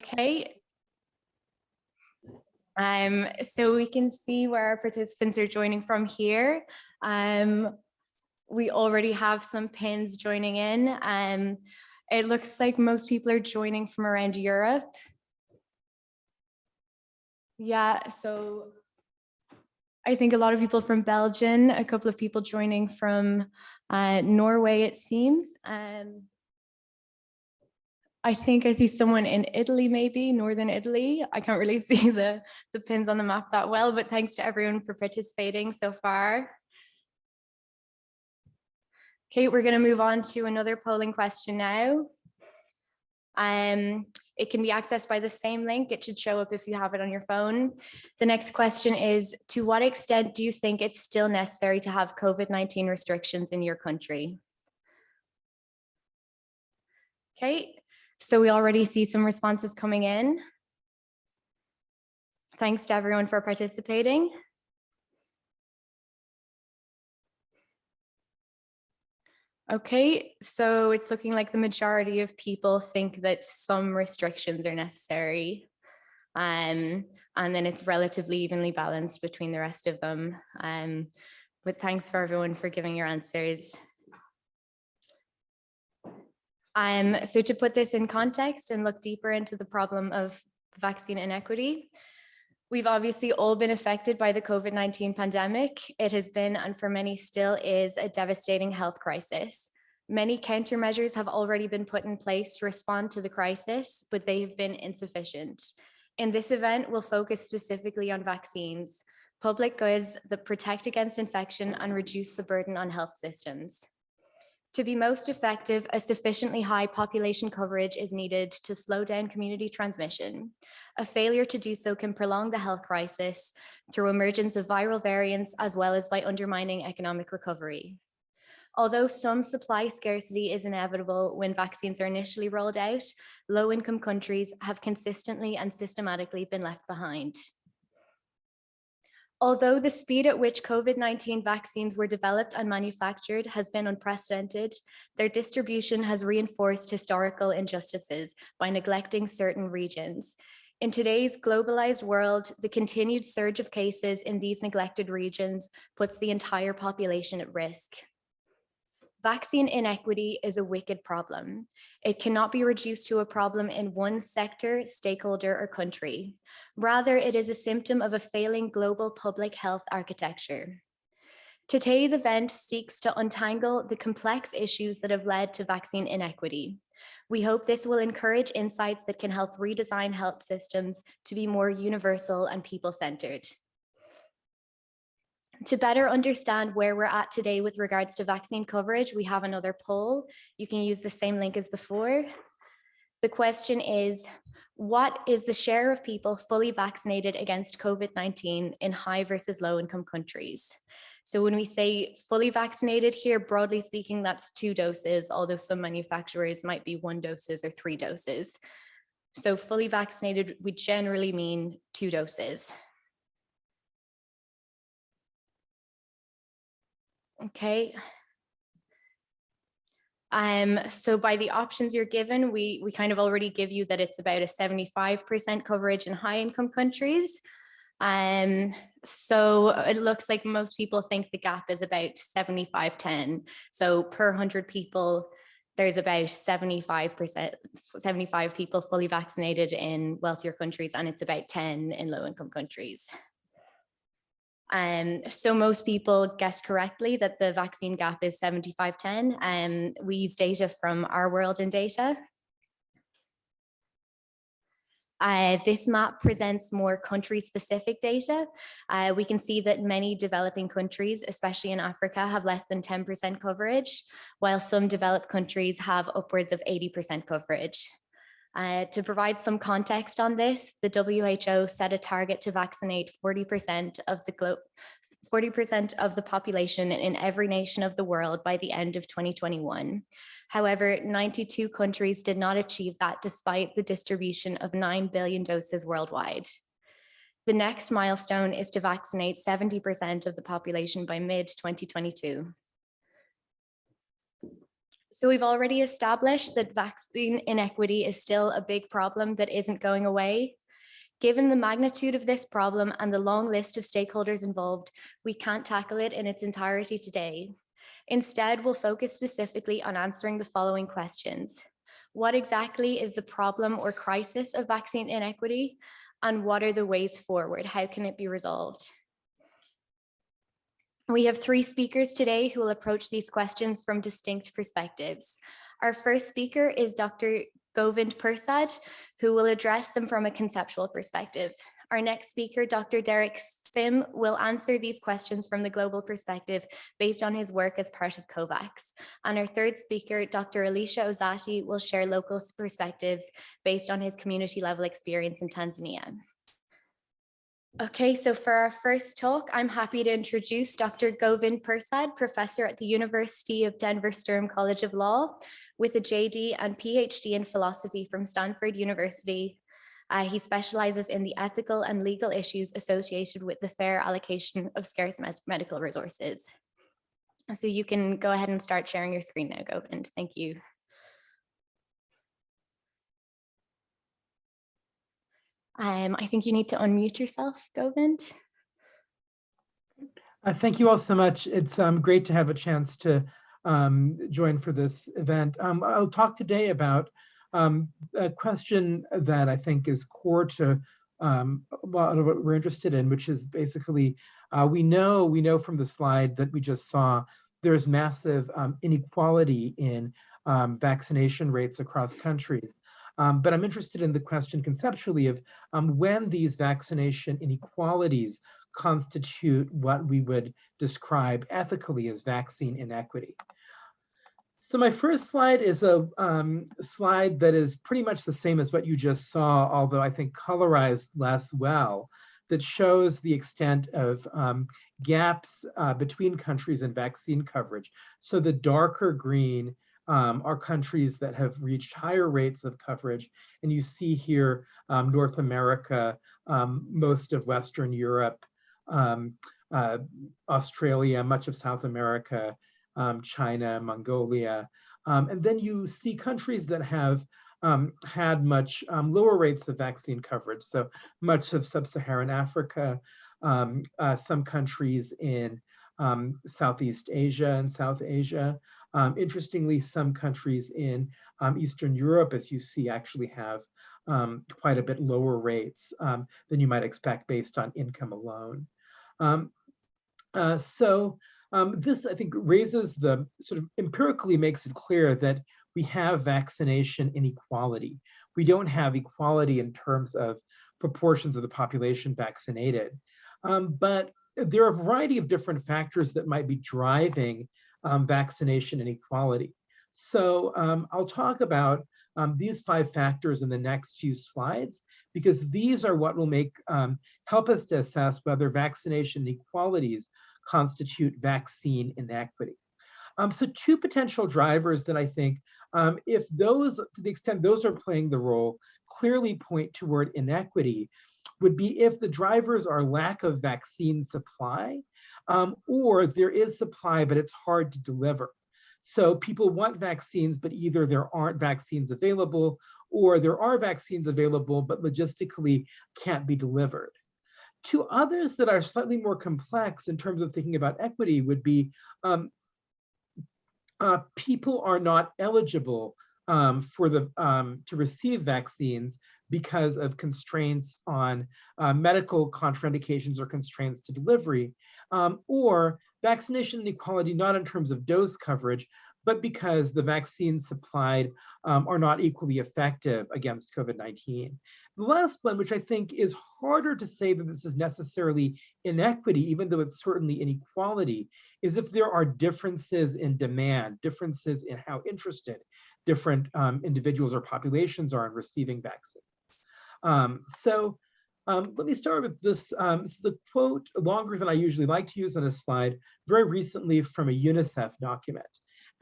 Okay. So we can see where our participants are joining from here. We already have some pins joining in. It looks like most people are joining from around Europe. Yeah, so I think a lot of people from Belgium, a couple of people joining from Norway, it seems. I think I see someone in Italy, maybe Northern Italy. I can't really see the pins on the map that well, but thanks to everyone for participating so far. Okay, we're going to move on to another polling question now. It can be accessed by the same link. It should show up if you have it on your phone. The next question is, to what extent do you think it's still necessary to have COVID-19 restrictions in your country? Okay, so we already see some responses coming in. Thanks to everyone for participating. Okay, so it's looking like the majority of people think that some restrictions are necessary. And then it's relatively evenly balanced between the rest of them. But thanks for everyone for giving your answers. So to put this in context and look deeper into the problem of vaccine inequity, we've obviously all been affected by the COVID-19 pandemic. It has been, and for many still is, a devastating health crisis. Many countermeasures have already been put in place to respond to the crisis, but they have been insufficient. In this event, we'll focus specifically on vaccines, public goods that protect against infection and reduce the burden on health systems. To be most effective, a sufficiently high population coverage is needed to slow down community transmission. A failure to do so can prolong the health crisis through emergence of viral variants, as well as by undermining economic recovery. Although some supply scarcity is inevitable when vaccines are initially rolled out, low-income countries have consistently and systematically been left behind. Although the speed at which COVID-19 vaccines were developed and manufactured has been unprecedented, their distribution has reinforced historical injustices by neglecting certain regions. In today's globalized world, the continued surge of cases in these neglected regions puts the entire population at risk. Vaccine inequity is a wicked problem. It cannot be reduced to a problem in one sector, stakeholder, or country. Rather, it is a symptom of a failing global public health architecture. Today's event seeks to untangle the complex issues that have led to vaccine inequity. We hope this will encourage insights that can help redesign health systems to be more universal and people-centered. To better understand where we're at today with regards to vaccine coverage, we have another poll. You can use the same link as before. The question is, what is the share of people fully vaccinated against COVID-19 in high versus low income countries? So when we say fully vaccinated here, broadly speaking, that's 2 doses, although some manufacturers might be 1 doses or 3 doses. So fully vaccinated, we generally mean 2 doses. Okay. So by the options you're given, we kind of already give you that it's about a 75% coverage in high income countries. So it looks like most people think the gap is about 75-10. So per 100 people, there's about 75 people fully vaccinated in wealthier countries, and it's about 10 in low income countries. So most people guessed correctly that the vaccine gap is 75-10. We use data from Our World in Data. This map presents more country-specific data. We can see that many developing countries, especially in Africa, have less than 10% coverage, while some developed countries have upwards of 80% coverage. To provide some context on this, the WHO set a target to vaccinate 40% of the population in every nation of the world by the end of 2021. However, 92 countries did not achieve that despite the distribution of 9 billion doses worldwide. The next milestone is to vaccinate 70% of the population by mid-2022. So we've already established that vaccine inequity is still a big problem that isn't going away. Given the magnitude of this problem and the long list of stakeholders involved, we can't tackle it in its entirety today. Instead, we'll focus specifically on answering the following questions. What exactly is the problem or crisis of vaccine inequity? And what are the ways forward? How can it be resolved? We have 3 speakers today who will approach these questions from distinct perspectives. Our first speaker is Dr. Govind Persad, who will address them from a conceptual perspective. Our next speaker, Dr. Derek Sim, will answer these questions from the global perspective based on his work as part of COVAX. And our third speaker, Dr. Elisha Osati, will share local perspectives based on his community level experience in Tanzania. Okay, so for our first talk, I'm happy to introduce Dr. Govind Persad, professor at the University of Denver Sturm College of Law, with a JD and PhD in philosophy from Stanford University. He specializes in the ethical and legal issues associated with the fair allocation of scarce medical resources. So you can go ahead and start sharing your screen now, Govind. Thank you. I think you need to unmute yourself, Govind. Thank you all so much. It's great to have a chance to join for this event. I'll talk today about a question that I think is core to a lot of what we're interested in, which is basically, we know from the slide that we just saw, there's massive inequality in vaccination rates across countries. But I'm interested in the question conceptually of when these vaccination inequalities constitute what we would describe ethically as vaccine inequity. So my first slide is a slide that is pretty much the same as what you just saw, although I think colorized less well, that shows the extent of gaps between countries in vaccine coverage. So the darker green are countries that have reached higher rates of coverage. And you see here North America, most of Western Europe, Australia, much of South America, China, Mongolia. And then you see countries that have had much lower rates of vaccine coverage. So much of Sub-Saharan Africa, some countries in Southeast Asia and South Asia. Interestingly, some countries in Eastern Europe, as you see, actually have quite a bit lower rates than you might expect based on income alone. This, I think, raises the sort of empirically makes it clear that we have vaccination inequality. We don't have equality in terms of proportions of the population vaccinated, but there are a variety of different factors that might be driving vaccination inequality. So I'll talk about these 5 factors in the next few slides, because these are what will help us to assess whether vaccination inequalities constitute vaccine inequity. So 2 potential drivers that I think, if those, to the extent those are playing the role, clearly point toward inequity, would be if the drivers are lack of vaccine supply, or there is supply, but it's hard to deliver. So people want vaccines, but either there aren't vaccines available, or there are vaccines available, but logistically can't be delivered. 2 others that are slightly more complex in terms of thinking about equity would be people are not eligible to receive vaccines because of constraints on medical contraindications or constraints to delivery, or vaccination inequality not in terms of dose coverage, but because the vaccines supplied are not equally effective against COVID-19. The last one, which I think is harder to say that this is necessarily inequity, even though it's certainly inequality, is if there are differences in demand, differences in how interested different individuals or populations are in receiving vaccines. Let me start with this. This is a quote longer than I usually like to use on a slide, very recently from a UNICEF document.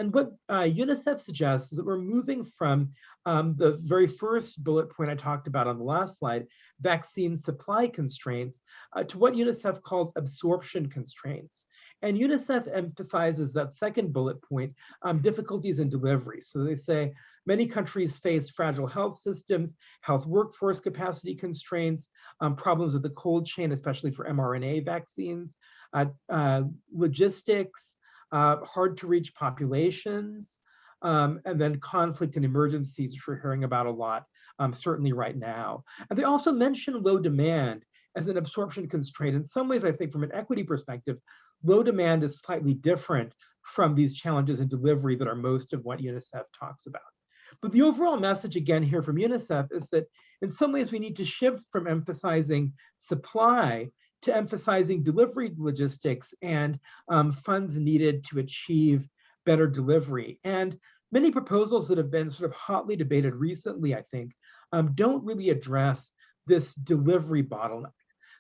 And what UNICEF suggests is that we're moving from the very first bullet point I talked about on the last slide, vaccine supply constraints, to what UNICEF calls absorption constraints. And UNICEF emphasizes that second bullet point, difficulties in delivery. So they say many countries face fragile health systems, health workforce capacity constraints, problems with the cold chain, especially for mRNA vaccines, logistics, hard to reach populations, and then conflict and emergencies, which we're hearing about a lot, certainly right now. And they also mention low demand as an absorption constraint. In some ways, I think from an equity perspective, low demand is slightly different from these challenges in delivery that are most of what UNICEF talks about. But the overall message again here from UNICEF is that in some ways we need to shift from emphasizing supply to emphasizing delivery logistics and funds needed to achieve better delivery. And many proposals that have been sort of hotly debated recently, I think, don't really address this delivery bottleneck.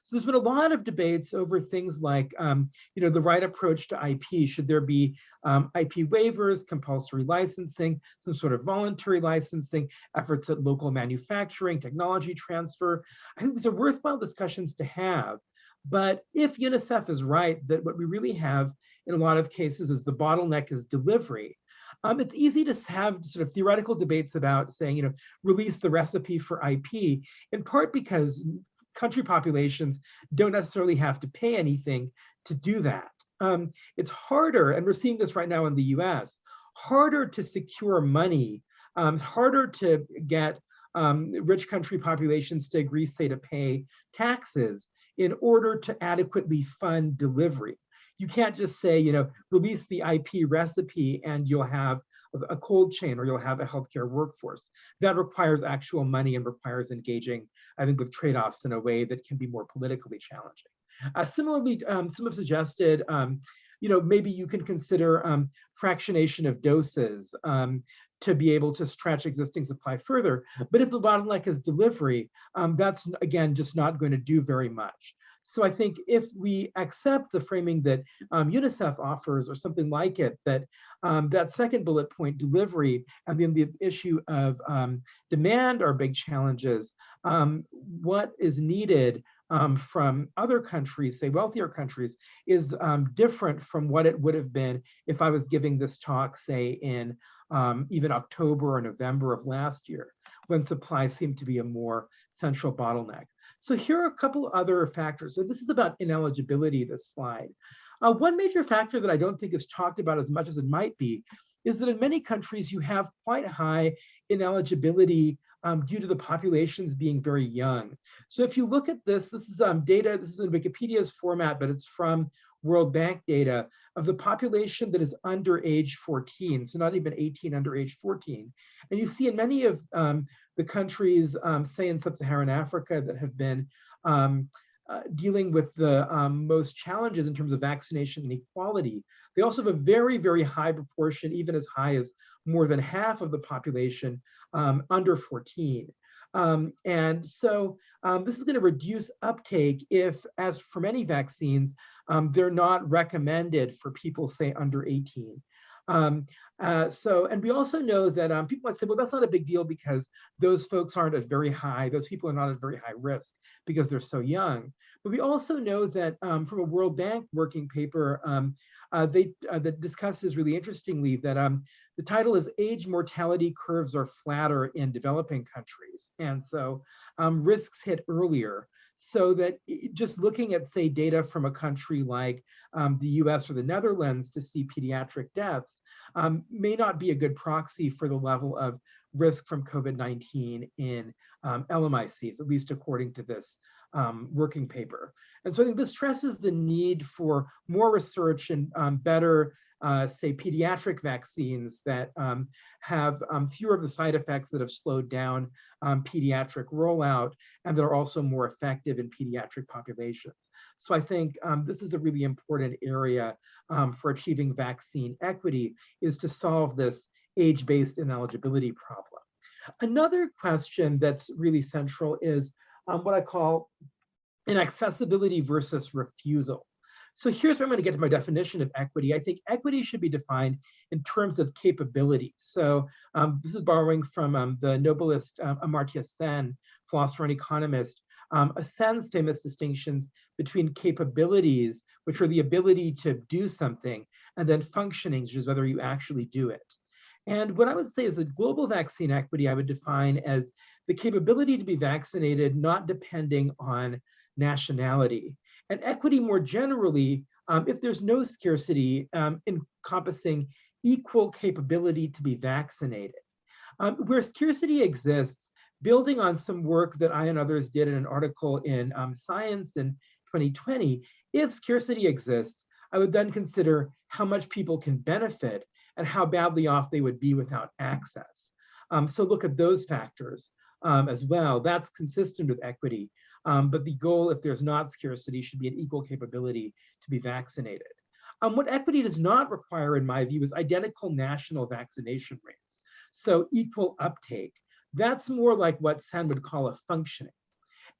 So there's been a lot of debates over things like, the right approach to IP. Should there be IP waivers, compulsory licensing, some sort of voluntary licensing, efforts at local manufacturing, technology transfer? I think these are worthwhile discussions to have. But if UNICEF is right that what we really have in a lot of cases is the bottleneck is delivery, it's easy to have sort of theoretical debates about saying, release the recipe for IP, in part because country populations don't necessarily have to pay anything to do that. It's harder, and we're seeing this right now in the US, harder to secure money, harder to get rich country populations to agree, say, to pay taxes in order to adequately fund delivery. You can't just say, release the IP recipe and you'll have a cold chain or you'll have a healthcare workforce. That requires actual money and requires engaging, I think, with trade-offs in a way that can be more politically challenging. Similarly, some have suggested, maybe you can consider fractionation of doses to be able to stretch existing supply further. But if the bottleneck is delivery, that's, again, just not going to do very much. So I think if we accept the framing that UNICEF offers or something like it, that that second bullet point, delivery, and then the issue of demand are big challenges, what is needed from other countries, say wealthier countries, is different from what it would have been if I was giving this talk, say, in even October or November of last year, when supply seemed to be a more central bottleneck. So here are a couple other factors. So this is about ineligibility, this slide. One major factor that I don't think is talked about as much as it might be is that in many countries you have quite high ineligibility due to the populations being very young. So if you look at this, this is data, this is in Wikipedia's format, but it's from World Bank data of the population that is under age 14, so not even 18, under age 14. And you see in many of the countries, say in sub-Saharan Africa, that have been dealing with the most challenges in terms of vaccination inequality, they also have a very, very high proportion, even as high as more than half of the population under 14. And so this is going to reduce uptake if, as for many vaccines, they're not recommended for people, say, under 18. And we also know that people might say, well, that's not a big deal because those folks aren't at very high, those people are not at very high risk because they're so young. But we also know that from a World Bank working paper that discusses really interestingly that the title is Age Mortality Curves Are Flatter in Developing Countries. And so risks hit earlier. So that just looking at, say, data from a country like the US or the Netherlands to see pediatric deaths may not be a good proxy for the level of risk from COVID-19 in LMICs, at least according to this working paper. And so I think this stresses the need for more research and better, say, pediatric vaccines that have fewer of the side effects that have slowed down pediatric rollout and that are also more effective in pediatric populations. So I think this is a really important area for achieving vaccine equity, is to solve this age-based ineligibility problem. Another question that's really central is what I call inaccessibility versus refusal. So here's where I'm going to get to my definition of equity. I think equity should be defined in terms of capability. So this is borrowing from the Nobelist Amartya Sen, philosopher and economist. Sen's famous distinctions between capabilities, which are the ability to do something, and then functioning, which is whether you actually do it. And what I would say is that global vaccine equity, I would define as the capability to be vaccinated, not depending on nationality. And equity more generally, if there's no scarcity, encompassing equal capability to be vaccinated. Where scarcity exists, building on some work that I and others did in an article in Science in 2020, if scarcity exists, I would then consider how much people can benefit and how badly off they would be without access. So look at those factors as well. That's consistent with equity. But the goal, if there's not scarcity, should be an equal capability to be vaccinated. What equity does not require, in my view, is identical national vaccination rates. So equal uptake. That's more like what Sen would call a functioning.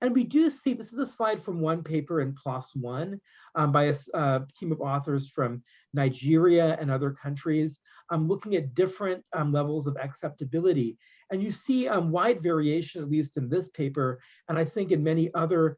And we do see, this is a slide from one paper in PLOS One by a team of authors from Nigeria and other countries, looking at different levels of acceptability. And you see wide variation, at least in this paper, and I think in many other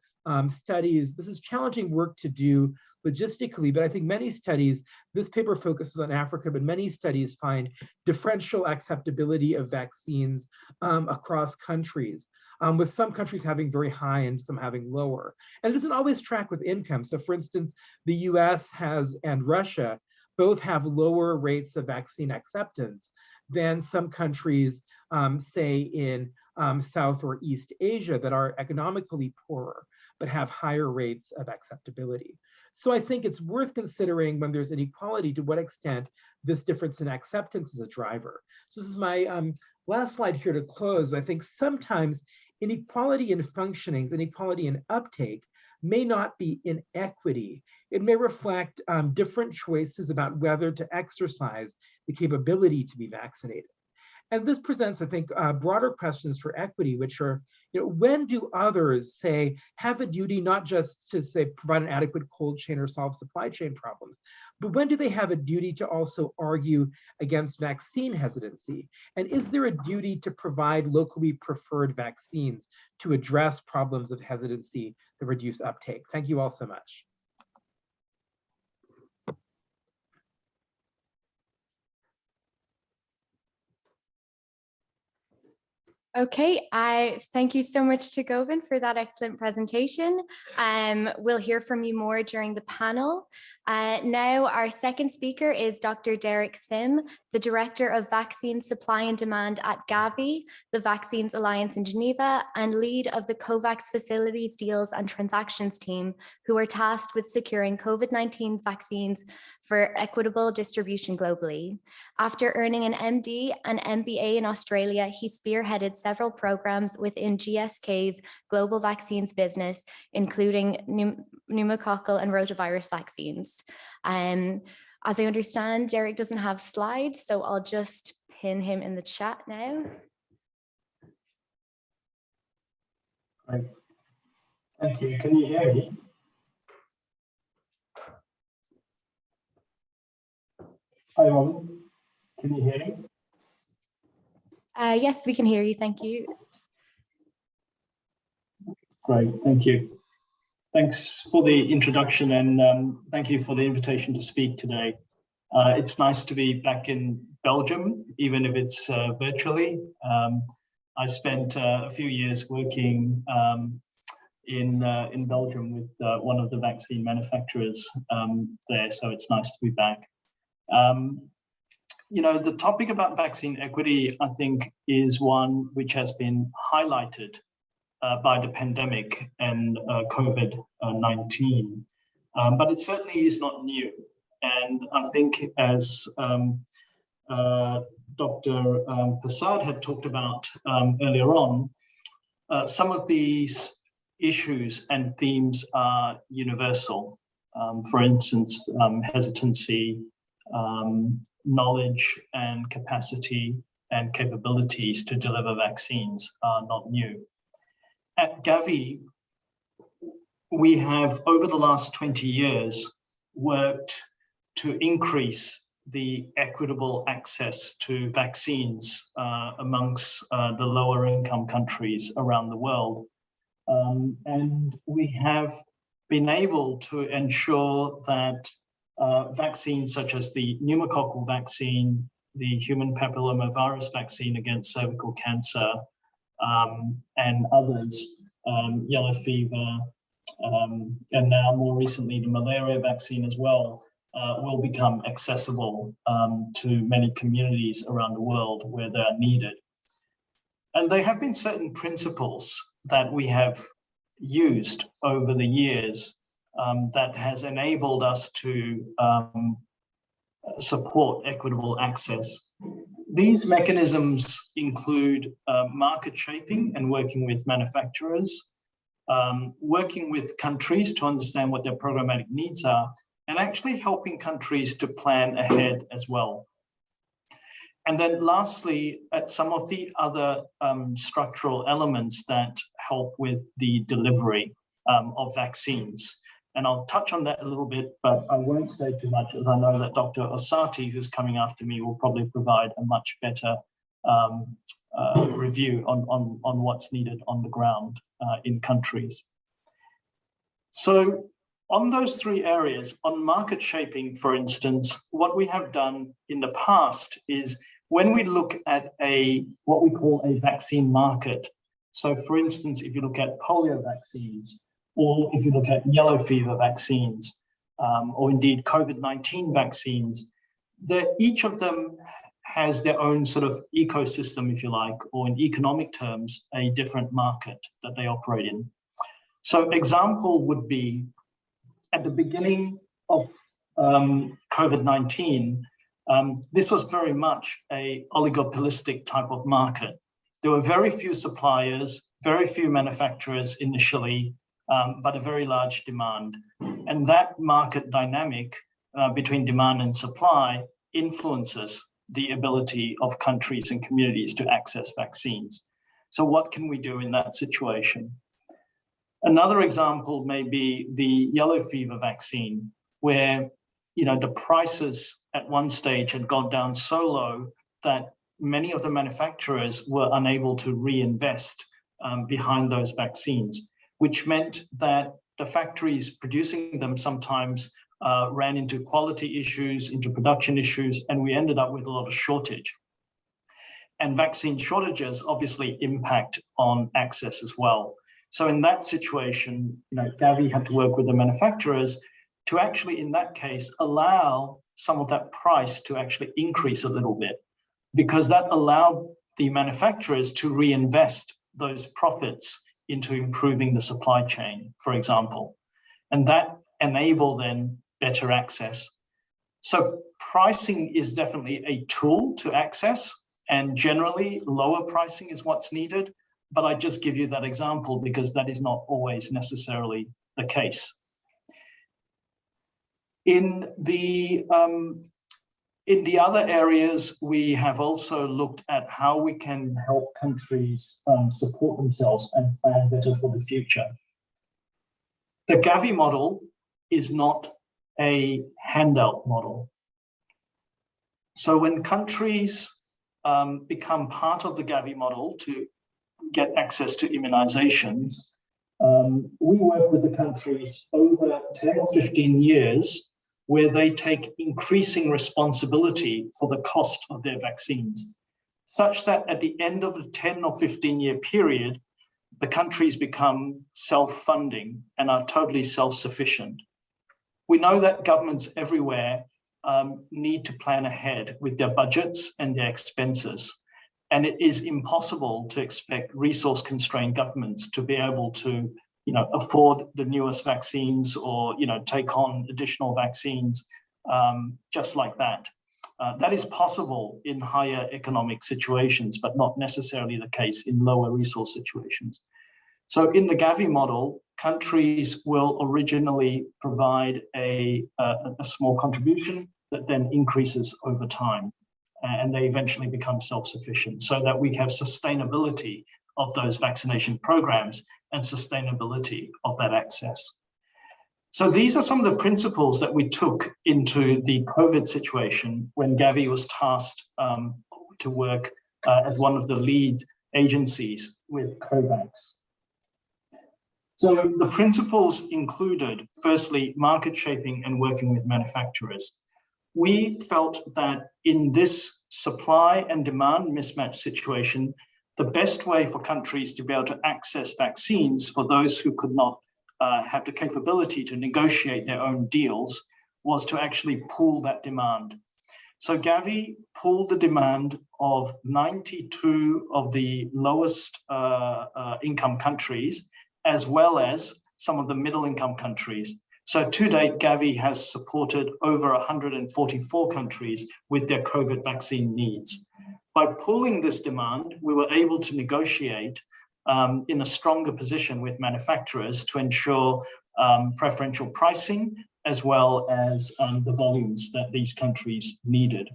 studies. This is challenging work to do logistically, but I think many studies, this paper focuses on Africa, but many studies find differential acceptability of vaccines across countries, with some countries having very high and some having lower. And it doesn't always track with income. So for instance, the US has, and Russia, both have lower rates of vaccine acceptance than some countries, say in South or East Asia, that are economically poorer, but have higher rates of acceptability. So I think it's worth considering, when there's inequality, to what extent this difference in acceptance is a driver. So this is my last slide here to close. I think sometimes inequality in functionings, inequality in uptake, may not be inequity. It may reflect different choices about whether to exercise the capability to be vaccinated. And this presents, I think, broader questions for equity, which are, when do others, say, have a duty not just to, say, provide an adequate cold chain or solve supply chain problems, but when do they have a duty to also argue against vaccine hesitancy? And is there a duty to provide locally preferred vaccines to address problems of hesitancy that reduce uptake? Thank you all so much. Okay, I thank you so much to Govind for that excellent presentation. We'll hear from you more during the panel. Now our second speaker is Dr. Derek Sim, the Director of Vaccine Supply and Demand at GAVI, the Vaccines Alliance in Geneva, and lead of the COVAX Facilities, Deals and Transactions team, who are tasked with securing COVID-19 vaccines for equitable distribution globally. After earning an MD and MBA in Australia, he spearheaded several programs within GSK's global vaccines business, including pneumococcal and rotavirus vaccines. As I understand, Derek doesn't have slides, so I'll just pin him in the chat now. Great. Thank you. Can you hear me? Hi, Robin. Can you hear me? Yes, we can hear you. Thank you. Great. Thank you. Thanks for the introduction, and thank you for the invitation to speak today. It's nice to be back in Belgium, even if it's virtually. I spent a few years working in Belgium with one of the vaccine manufacturers there, so it's nice to be back. The topic about vaccine equity, I think, is one which has been highlighted by the pandemic and COVID-19, but it certainly is not new. And I think, as Dr. Prasad had talked about earlier on, some of these issues and themes are universal. For instance, hesitancy, knowledge and capacity and capabilities to deliver vaccines are not new. At GAVI, we have, over the last 20 years, worked to increase the equitable access to vaccines amongst the lower income countries around the world. And we have been able to ensure that vaccines such as the pneumococcal vaccine, the human papillomavirus vaccine against cervical cancer, and others, yellow fever, and now more recently the malaria vaccine as well, will become accessible to many communities around the world where they are needed. And there have been certain principles that we have used over the years that has enabled us to support equitable access. These mechanisms include market shaping and working with manufacturers, working with countries to understand what their programmatic needs are, and actually helping countries to plan ahead as well. And then lastly, at some of the other structural elements that help with the delivery of vaccines. And I'll touch on that a little bit, but I won't say too much, as I know that Dr. Osati, who's coming after me, will probably provide a much better review on what's needed on the ground in countries. So on those three areas, on market shaping, for instance, what we have done in the past is when we look at what we call a vaccine market. So for instance, if you look at polio vaccines, or if you look at yellow fever vaccines, or indeed COVID-19 vaccines, each of them has their own sort of ecosystem, if you like, or in economic terms, a different market that they operate in. So example would be at the beginning of COVID-19, this was very much a oligopolistic type of market. There were very few suppliers, very few manufacturers initially, but a very large demand. And that market dynamic between demand and supply influences the ability of countries and communities to access vaccines. So what can we do in that situation? Another example may be the yellow fever vaccine, where the prices at one stage had gone down so low that many of the manufacturers were unable to reinvest behind those vaccines, which meant that the factories producing them sometimes ran into quality issues, into production issues, and we ended up with a lot of shortage. And vaccine shortages obviously impact on access as well. So in that situation, GAVI had to work with the manufacturers to actually, in that case, allow some of that price to actually increase a little bit, because that allowed the manufacturers to reinvest those profits into improving the supply chain, for example. And that enabled then better access. So pricing is definitely a tool to access, and generally lower pricing is what's needed. But I just give you that example because that is not always necessarily the case. In the other areas, we have also looked at how we can help countries support themselves and plan better for the future. The GAVI model is not a handout model. So when countries become part of the GAVI model to get access to immunizations, we work with the countries over 10 or 15 years where they take increasing responsibility for the cost of their vaccines, such that at the end of the 10 or 15-year period, the countries become self-funding and are totally self-sufficient. We know that governments everywhere need to plan ahead with their budgets and their expenses. And it is impossible to expect resource-constrained governments to be able to afford the newest vaccines or take on additional vaccines just like that. That is possible in higher economic situations, but not necessarily the case in lower resource situations. So in the GAVI model, countries will originally provide a small contribution that then increases over time, and they eventually become self-sufficient, so that we have sustainability of those vaccination programs and sustainability of that access. So these are some of the principles that we took into the COVID situation when GAVI was tasked to work as one of the lead agencies with COVAX. So the principles included, firstly, market shaping and working with manufacturers. We felt that in this supply and demand mismatch situation, the best way for countries to be able to access vaccines for those who could not have the capability to negotiate their own deals was to actually pool that demand. So GAVI pooled the demand of 92 of the lowest income countries, as well as some of the middle income countries. So to date, GAVI has supported over 144 countries with their COVID vaccine needs. By pooling this demand, we were able to negotiate in a stronger position with manufacturers to ensure preferential pricing, as well as the volumes that these countries needed.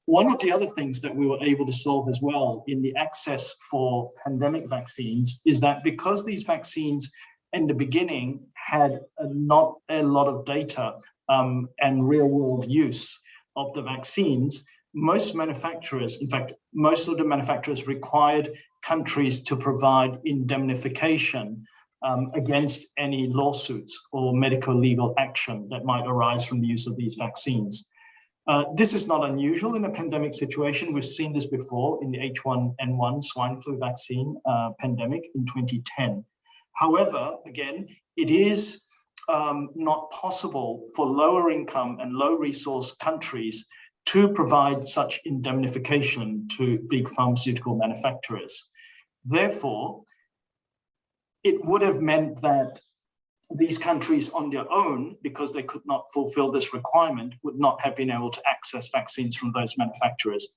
One of the other things that we were able to solve as well in the access for pandemic vaccines is that because these vaccines in the beginning had not a lot of data and real world use of the vaccines, most manufacturers, in fact, most of the manufacturers required countries to provide indemnification against any lawsuits or medical legal action that might arise from the use of these vaccines. This is not unusual in a pandemic situation. We've seen this before in the H1N1 swine flu vaccine pandemic in 2010. However, again, it is not possible for lower income and low resource countries to provide such indemnification to big pharmaceutical manufacturers. Therefore, it would have meant that these countries on their own, because they could not fulfill this requirement, would not have been able to access vaccines from those manufacturers.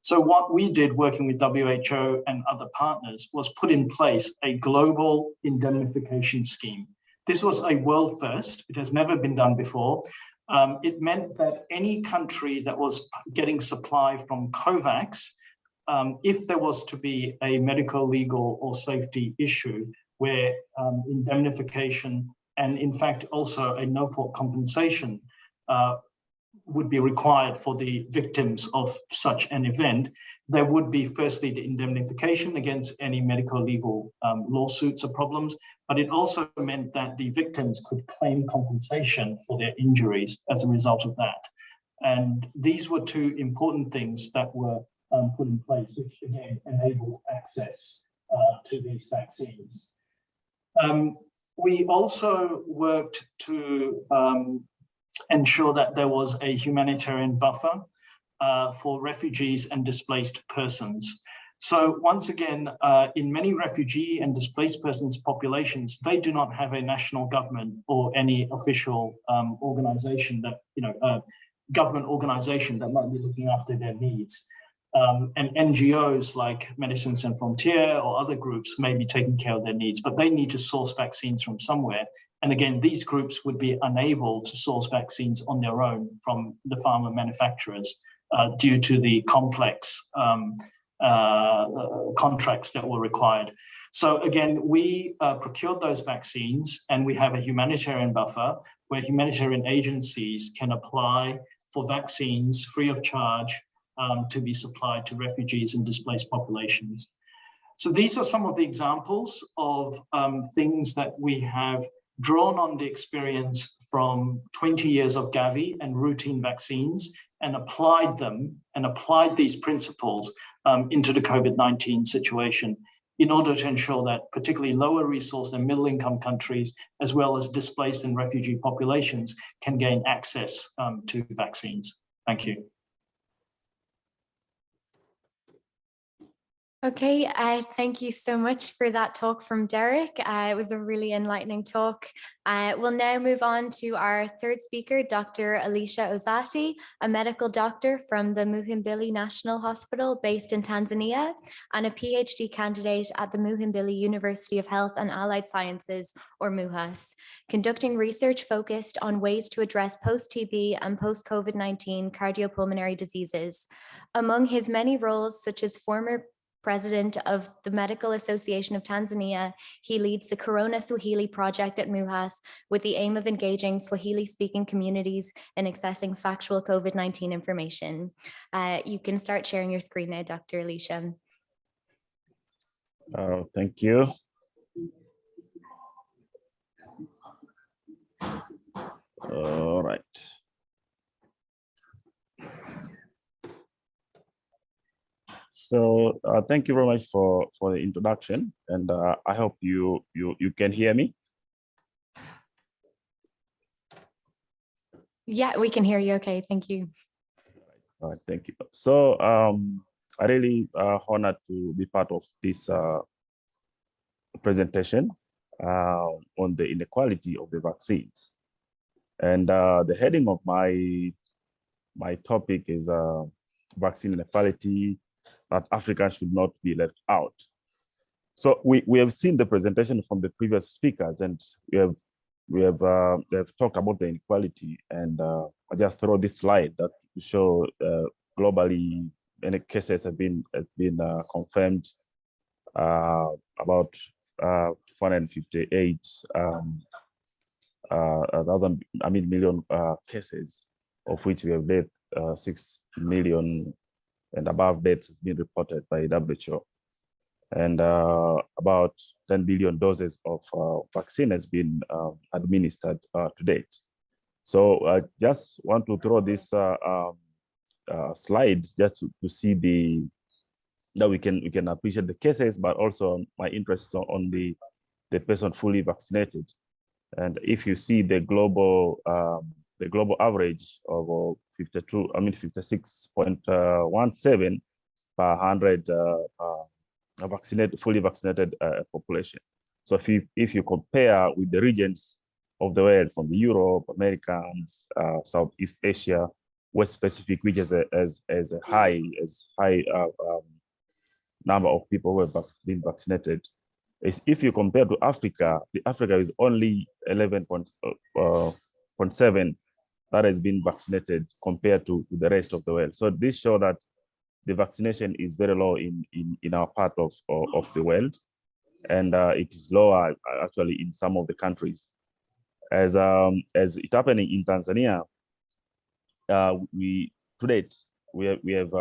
So what we did working with WHO and other partners was put in place a global indemnification scheme. This was a world first. It has never been done before. It meant that any country that was getting supply from COVAX, if there was to be a medical, legal, or safety issue where indemnification and in fact also a no-fault compensation would be required for the victims of such an event, there would be firstly the indemnification against any medical legal lawsuits or problems, but it also meant that the victims could claim compensation for their injuries as a result of that. And these were two important things that were put in place, which again enabled access to these vaccines. We also worked to ensure that there was a humanitarian buffer for refugees and displaced persons. So once again, in many refugee and displaced persons populations, they do not have a national government or any official organization that, government organization that might be looking after their needs. And NGOs like Medicines Sans Frontières or other groups may be taking care of their needs, but they need to source vaccines from somewhere. And again, these groups would be unable to source vaccines on their own from the pharma manufacturers due to the complex contracts that were required. So again, we procured those vaccines, and we have a humanitarian buffer where humanitarian agencies can apply for vaccines free of charge to be supplied to refugees and displaced populations. So these are some of the examples of things that we have drawn on the experience from 20 years of GAVI and routine vaccines and applied these principles into the COVID-19 situation in order to ensure that particularly lower resource and middle income countries, as well as displaced and refugee populations, can gain access to vaccines. Thank you. Okay, thank you so much for that talk from Derek. It was a really enlightening talk. We'll now move on to our third speaker, Dr. Elisha Osati, a medical doctor from the Muhimbili National Hospital based in Tanzania and a PhD candidate at the Muhimbili University of Health and Allied Sciences, or MUHAS, conducting research focused on ways to address post-TB and post-COVID-19 cardiopulmonary diseases. Among his many roles, such as former president of the Medical Association of Tanzania. He leads the Corona Swahili project at MUHAS with the aim of engaging Swahili-speaking communities in accessing factual COVID-19 information. You can start sharing your screen now, Dr. Elisha. Thank you. All right. So thank you very much for the introduction, and I hope you can hear me. Yeah, we can hear you. Okay, thank you. All right, thank you. So I really honored to be part of this presentation on the inequality of the vaccines, and the heading of my topic is vaccine inequality, that Africa should not be left out. So we have seen the presentation from the previous speakers, and we have talked about the inequality, and I just throw this slide that to show globally many cases have been confirmed, about 458 million cases, of which we have led 6 million and above deaths has been reported by WHO, and about 10 billion doses of vaccine has been administered to date. So I just want to throw this slides just to see that we can appreciate the cases, but also my interest on the person fully vaccinated. And if you see the global average of 56.17 per 100 fully vaccinated population. So if you compare with the regions of the world, from the Europe, Americans, Southeast Asia, West Pacific, which is as a high number of people who have been vaccinated, if you compare to Africa, Africa is only 11.7 that has been vaccinated compared to the rest of the world. So this shows that the vaccination is very low in our part of the world, and it is lower actually in some of the countries. As it happening in Tanzania, to date we have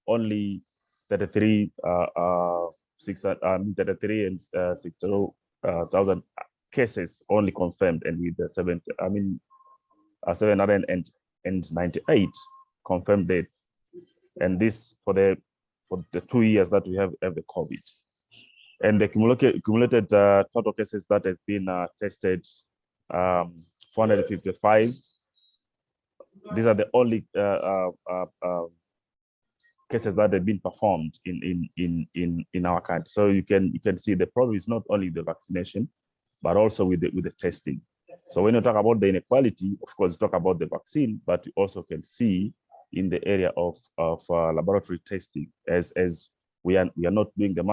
only 33 and 60,000 cases only confirmed, and with the 798 confirmed deaths, and this for the 2 years that we have the COVID. And the cumulated total cases that have been tested, 455. These are the only cases that have been performed in our country. So you can see the problem is not only the vaccination, but also with the testing. So when you talk about the inequality, of course, you talk about the vaccine, but you also can see in the area of laboratory testing, as we are not doing the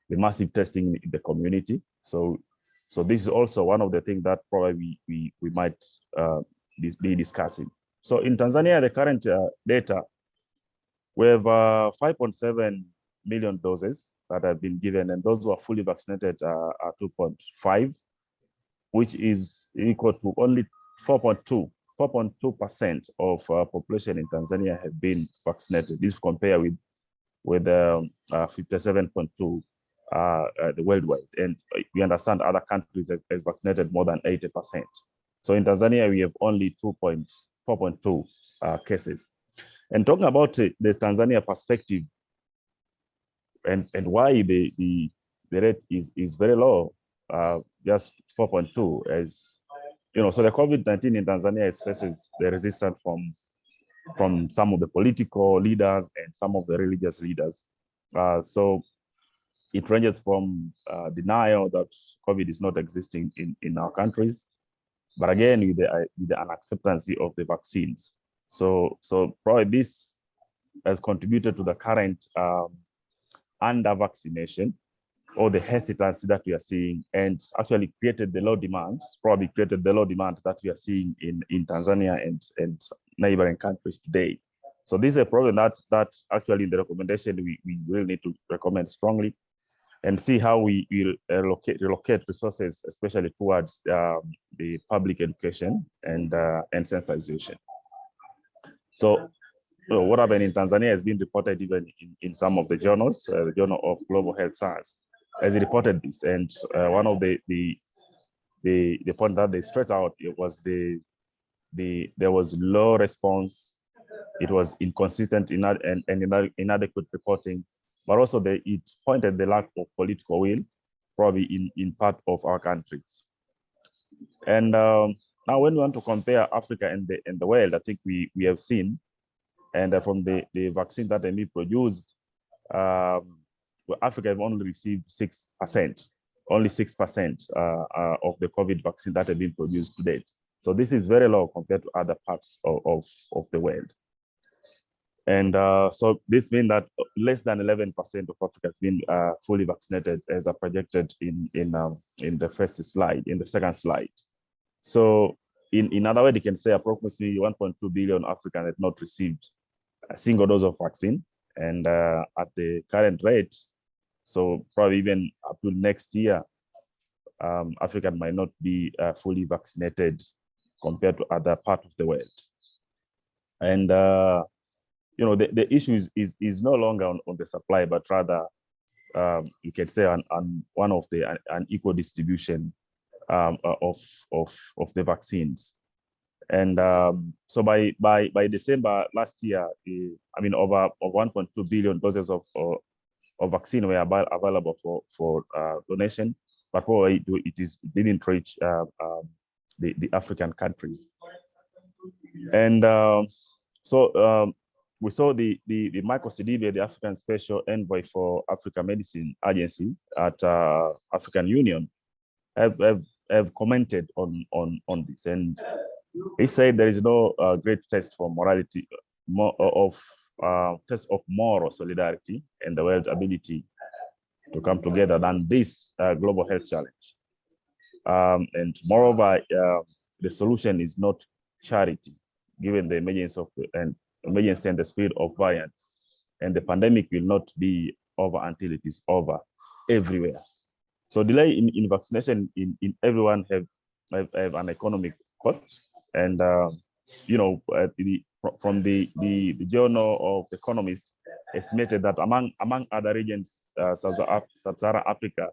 massive testing in the community. So this is also one of the things that probably we might be discussing. So in Tanzania, the current data, we have 5.7 million doses that have been given, and those who are fully vaccinated are 2.5, which is equal to only 4.2% of population in Tanzania have been vaccinated. This compared with 57.2 the worldwide, and we understand other countries have vaccinated more than 80%. So in Tanzania, we have only 4.2 cases. And talking about the Tanzania perspective, and why the rate is very low, just 4.2, as you know. So the COVID-19 in Tanzania faces the resistance from some of the political leaders and some of the religious leaders. So it ranges from denial that COVID is not existing in our countries, but again with the unacceptance of the vaccines. So probably this has contributed to the current under vaccination, or the hesitancy that we are seeing, and actually created the low demand that we are seeing in Tanzania and neighboring countries today. So this is a problem that actually in the recommendation we will need to recommend strongly and see how we will relocate resources, especially towards the public education and sensitization. So what happened in Tanzania has been reported even in some of the journals. The Journal of Global Health Science has reported this, and one of the point that they stressed out, it was there was low response. It was inconsistent and inadequate reporting, but also it pointed the lack of political will, probably in part of our countries. And now, when we want to compare Africa and the world, I think we have seen, and from the vaccine that we produced, Africa have only received 6%, only 6% of the COVID vaccine that have been produced to date. So this is very low compared to other parts of the world. And so this means that less than 11% of Africa has been fully vaccinated, as are projected in the first slide, in the second slide. So in other words, you can say approximately 1.2 billion Africans have not received a single dose of vaccine. And at the current rate, so probably even up to next year, Africa might not be fully vaccinated compared to other parts of the world. And the issue is no longer on the supply, but rather you can say on one of the unequal distribution of the vaccines. And so by December last year, over 1.2 billion doses of vaccine were available for donation, but probably it didn't reach the African countries. And so we saw the Michael Sidibe, the African Special Envoy for Africa Medicine Agency at African Union, have commented on this, and he said there is no great test for morality, test of moral solidarity and the world's ability to come together than this global health challenge. And moreover, the solution is not charity, given the emergence and the speed of variants, and the pandemic will not be over until it is over everywhere. So delay in vaccination in everyone have an economic cost, and from the Journal of Economists estimated that among other regions, Sub-Saharan Africa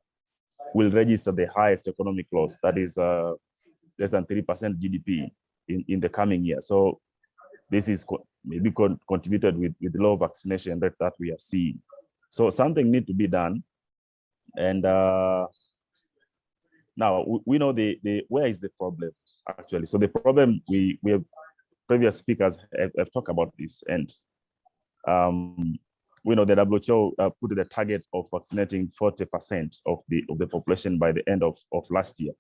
will register the highest economic loss, that is less than 3% GDP in the coming year. So this is maybe contributed with low vaccination rate that we are seeing. So something needs to be done. And now we know where is the problem actually. So the problem, we have previous speakers have talked about this, and we know the WHO put the target of vaccinating 40% of the population by the end of last year,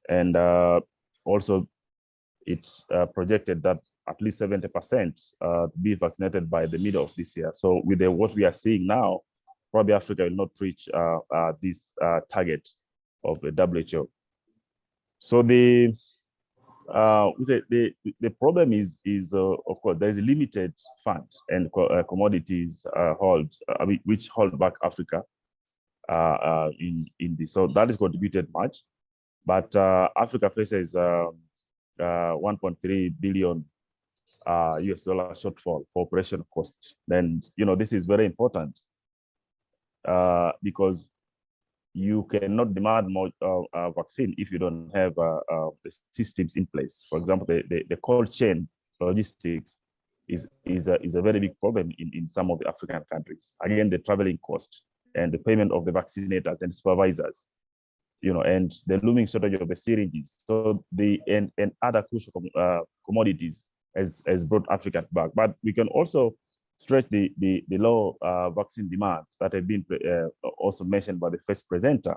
and also it's projected that at least 70% be vaccinated by the middle of this year. So with what we are seeing now, probably Africa will not reach this target of the WHO. So the problem is of course there is a limited fund and commodities which hold back Africa in this. So that is contributed much, but Africa faces 1.3 billion US dollar shortfall for operation costs. Then this is very important because you cannot demand more vaccine if you don't have the systems in place. For example, the cold chain logistics is a very big problem in some of the African countries. Again, the traveling cost and the payment of the vaccinators and supervisors, and the looming shortage of the syringes. So and other crucial commodities has brought Africa back. But we can also stretch the low vaccine demand that have been also mentioned by the first presenter.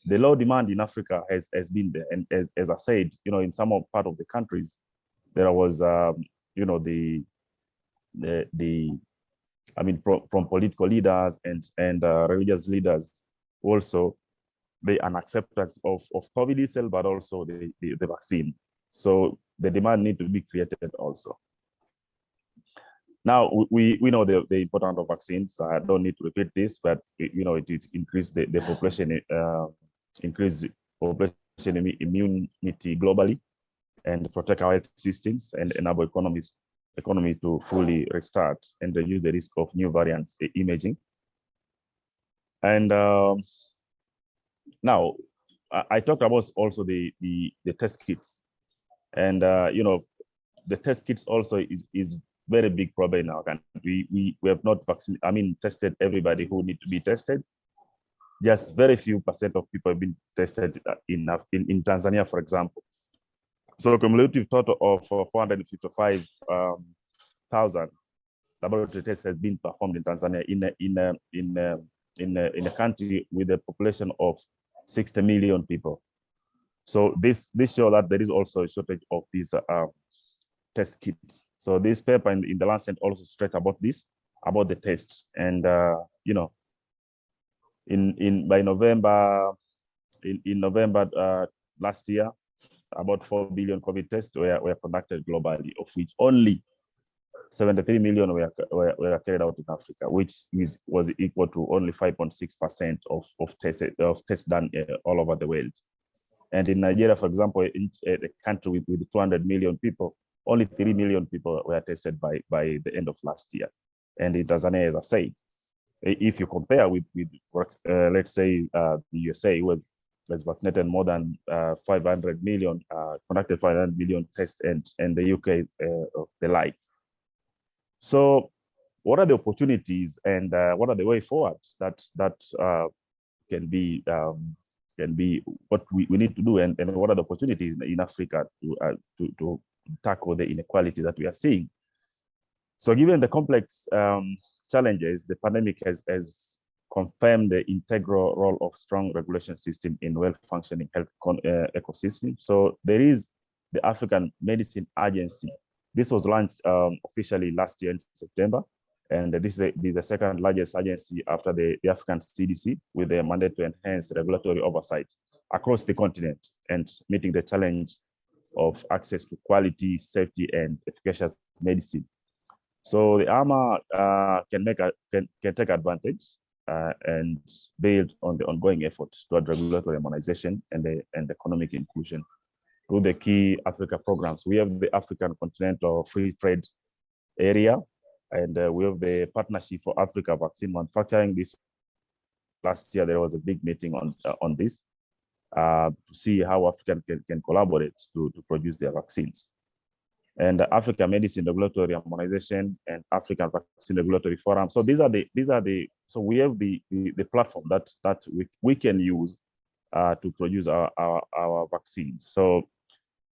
The low demand in Africa has been there, and as I said, in some part of the countries, there was from political leaders and religious leaders also the unacceptance of COVID itself, but also the vaccine. So the demand need to be created also. Now we know the importance of vaccines. I don't need to repeat this, but it increase the population, increase population immunity globally, and protect our health systems and enable economy to fully restart and reduce the risk of new variants emerging. And now I talked about also the test kits, and the test kits also is very big problem in our country. We have not tested everybody who need to be tested. Just very few % of people have been tested in Tanzania, for example. So a cumulative total of 455,000 laboratory tests has been performed in Tanzania in a country with a population of 60 million people. So this shows that there is also a shortage of these test kits. So this paper in the Lancet also straight about this, about the tests, and by November, in November last year, about 4 billion COVID tests were conducted globally, of which only 73 million were carried out in Africa, which was equal to only 5.6% of tests done all over the world. And in Nigeria, for example, in a country with 200 million people, only 3 million people were tested by the end of last year. And in Tanzania, as I said, if you compare with let's say the USA, was vaccinated more than 500 million, conducted 500 million tests, and the UK the like. So what are the opportunities, and what are the way forward that can be what we need to do, and what are the opportunities in Africa to tackle the inequality that we are seeing? So given the complex challenges, the pandemic has confirmed the integral role of strong regulation system in well-functioning health ecosystem. So there is the African Medicine Agency. This was launched officially last year in September, and this is the second largest agency after the African CDC, with a mandate to enhance regulatory oversight across the continent and meeting the challenge of access to quality, safety, and efficacious medicine. So the AMA can take advantage and build on the ongoing efforts toward regulatory harmonization and economic inclusion through the key Africa programs. We have the African Continental Free Trade Area, and we have the Partnership for Africa Vaccine Manufacturing. This last year there was a big meeting on this to see how Africa can collaborate to produce their vaccines. And the Africa Medicine Regulatory Harmonization and African Vaccine Regulatory Forum. So these are the so we have the platform that we can use to produce our vaccines. So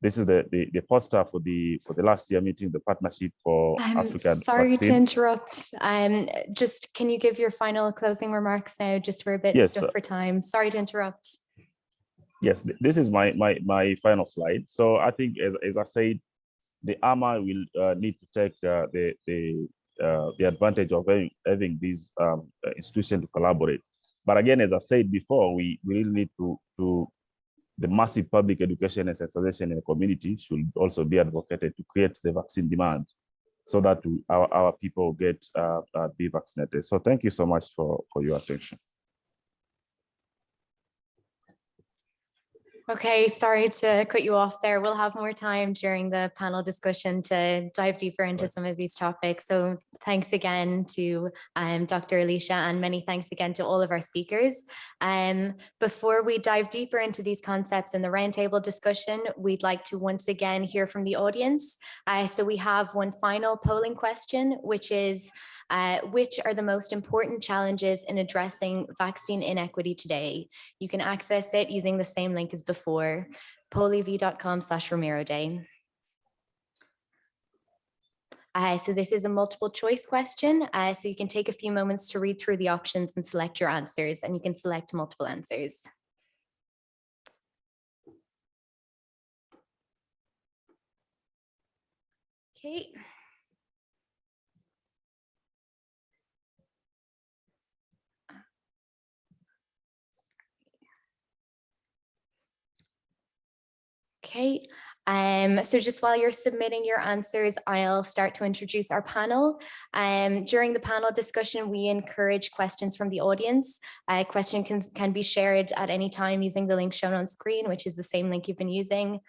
this is the poster for the last year meeting, the Partnership for African Sorry Vaccine. to interrupt. Just can you give your final closing remarks now, just for a bit stuff for time? Sorry to interrupt. Yes, this is my final slide. So I think, as I said, the AMA will need to take the advantage of having these institutions to collaborate. But again, as I said before, we really need to the massive public education and sensitization in the community should also be advocated to create the vaccine demand, so that our people get be vaccinated. So thank you so much for your attention. Okay, sorry to cut you off there. We'll have more time during the panel discussion to dive deeper into some of these topics. So thanks again to Dr. Elisha, and many thanks again to all of our speakers. Before we dive deeper into these concepts in the roundtable discussion, we'd like to once again hear from the audience. So we have one final polling question, which is, which are the most important challenges in addressing vaccine inequity today? You can access it using the same link as before, pollev.com/Romero Day. So this is a multiple choice question. So you can take a few moments to read through the options and select your answers, and you can select multiple answers. Okay. Okay, So just while you're submitting your answers, I'll start to introduce our panel. During the panel discussion, we encourage questions from the audience. A question can be shared at any time using the link shown on screen, which is the same link you've been using.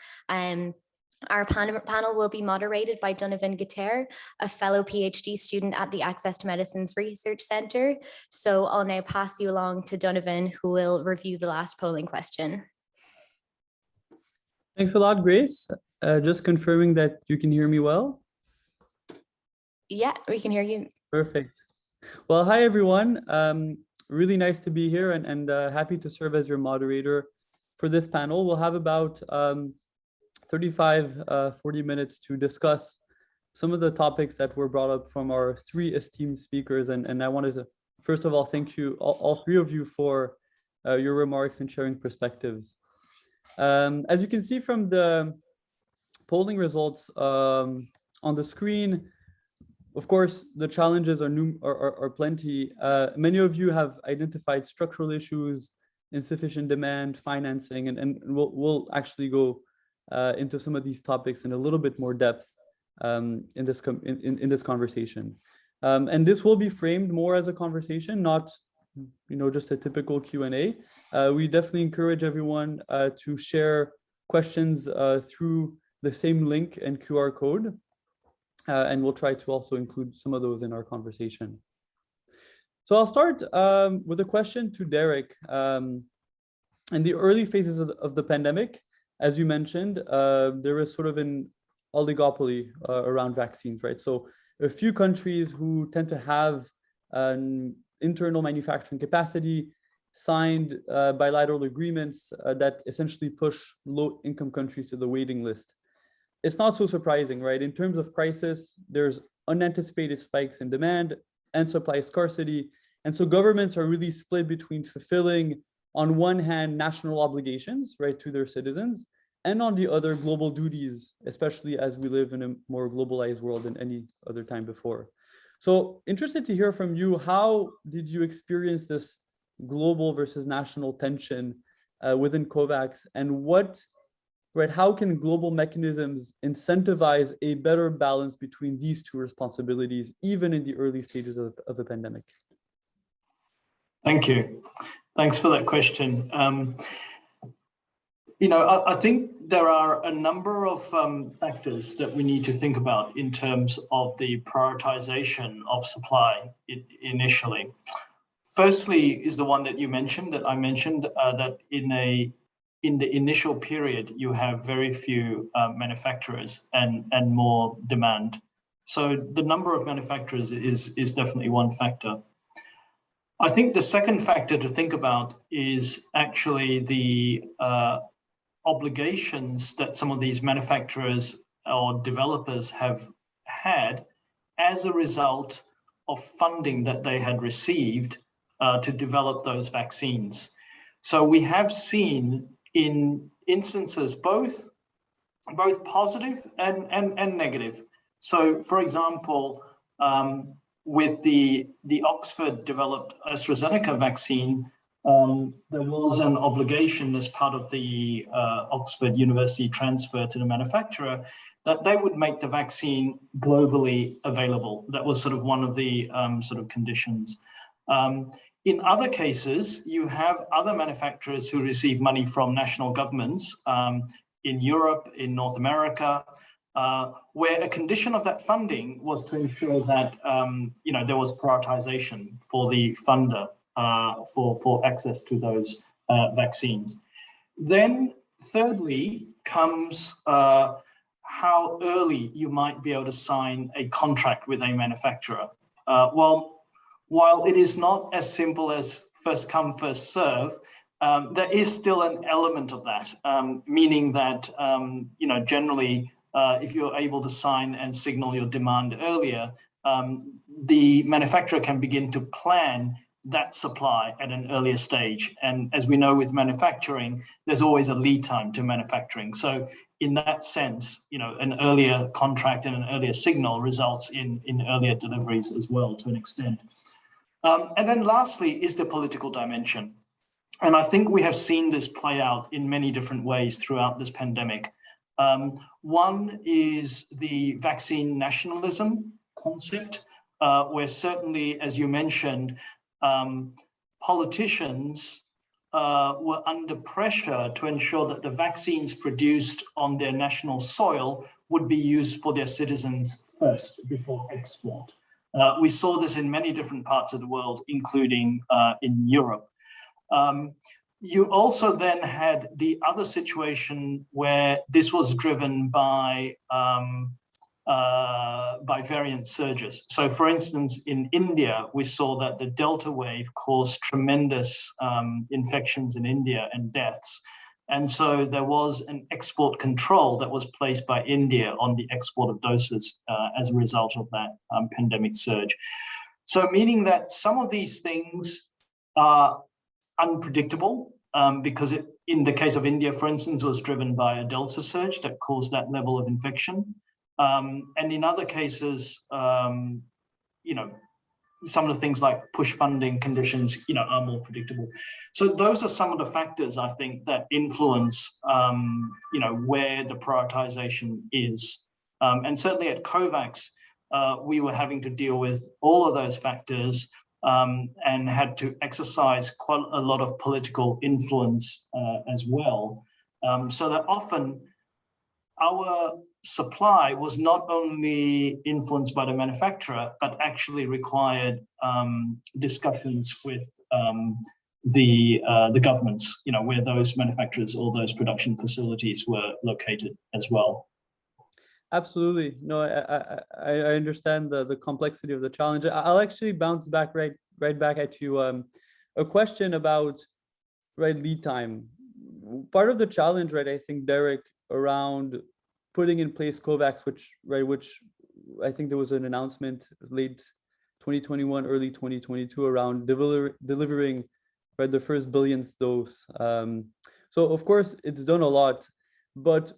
Our panel will be moderated by Donovan Guterre, a fellow PhD student at the Access to Medicines Research Centre. So I'll now pass you along to Donovan, who will review the last polling question. Thanks a lot, Grace. Just confirming that you can hear me well. Yeah, we can hear you. Perfect. Well, hi, everyone. Really nice to be here and happy to serve as your moderator for this panel. We'll have about 40 minutes to discuss some of the topics that were brought up from our three esteemed speakers. And I wanted to, first of all, thank you, all three of you, for your remarks and sharing perspectives. As you can see from the polling results on the screen, of course, the challenges are plenty. Many of you have identified structural issues, insufficient demand, financing, and we'll actually go into some of these topics in a little bit more depth in this conversation. And this will be framed more as a conversation, not just a typical Q&A. We definitely encourage everyone to share questions through the same link and QR code. And we'll try to also include some of those in our conversation. So I'll start with a question to Derek. In the early phases of the pandemic, as you mentioned, there was sort of an oligopoly around vaccines, right? So a few countries who tend to have an internal manufacturing capacity signed bilateral agreements that essentially push low-income countries to the waiting list. It's not so surprising, right? In terms of crisis, there's unanticipated spikes in demand and supply scarcity. And so governments are really split between fulfilling, on one hand, national obligations, right, to their citizens, and on the other, global duties, especially as we live in a more globalized world than any other time before. So interested to hear from you, how did you experience this global versus national tension within COVAX, and how can global mechanisms incentivize a better balance between these two responsibilities, even in the early stages of the pandemic? Thank you. Thanks for that question. I think there are a number of factors that we need to think about in terms of the prioritization of supply initially. Firstly is the one that you mentioned, that I mentioned, that in the initial period, you have very few manufacturers and more demand. So the number of manufacturers is definitely one factor. I think the second factor to think about is actually the obligations that some of these manufacturers or developers have had as a result of funding that they had received to develop those vaccines. So we have seen in instances both positive and negative. So for example, with the Oxford developed AstraZeneca vaccine, there was an obligation as part of the Oxford University transfer to the manufacturer that they would make the vaccine globally available. That was sort of one of the sort of conditions. In other cases, you have other manufacturers who receive money from national governments in Europe, in North America, where a condition of that funding was to ensure that there was prioritization for the funder for access to those vaccines. Then thirdly comes how early you might be able to sign a contract with a manufacturer. While it is not as simple as first come, first serve, there is still an element of that, meaning that, generally, if you're able to sign and signal your demand earlier, the manufacturer can begin to plan that supply at an earlier stage. And as we know with manufacturing, there's always a lead time to manufacturing. So in that sense, an earlier contract and an earlier signal results in earlier deliveries as well to an extent. And then lastly is the political dimension. And I think we have seen this play out in many different ways throughout this pandemic. One is the vaccine nationalism concept, where certainly, as you mentioned, politicians were under pressure to ensure that the vaccines produced on their national soil would be used for their citizens first before export. We saw this in many different parts of the world, including in Europe. You also then had the other situation where this was driven by variant surges. So for instance, in India, we saw that the Delta wave caused tremendous infections in India and deaths. And so there was an export control that was placed by India on the export of doses as a result of that pandemic surge. So meaning that some of these things are unpredictable because in the case of India, for instance, was driven by a Delta surge that caused that level of infection. And in other cases, some of the things like push funding conditions, are more predictable. So those are some of the factors, I think, that influence, where the prioritization is. And certainly at COVAX, we were having to deal with all of those factors and had to exercise quite a lot of political influence as well. So that often our supply was not only influenced by the manufacturer, but actually required discussions with the governments, where those manufacturers or those production facilities were located as well. Absolutely. No, I understand the complexity of the challenge. I'll actually bounce back right back at you. A question about lead time. Part of the challenge, I think, Derek, around putting in place COVAX, which I think there was an announcement late 2021, early 2022 around delivering the first billionth dose. So of course it's done a lot, but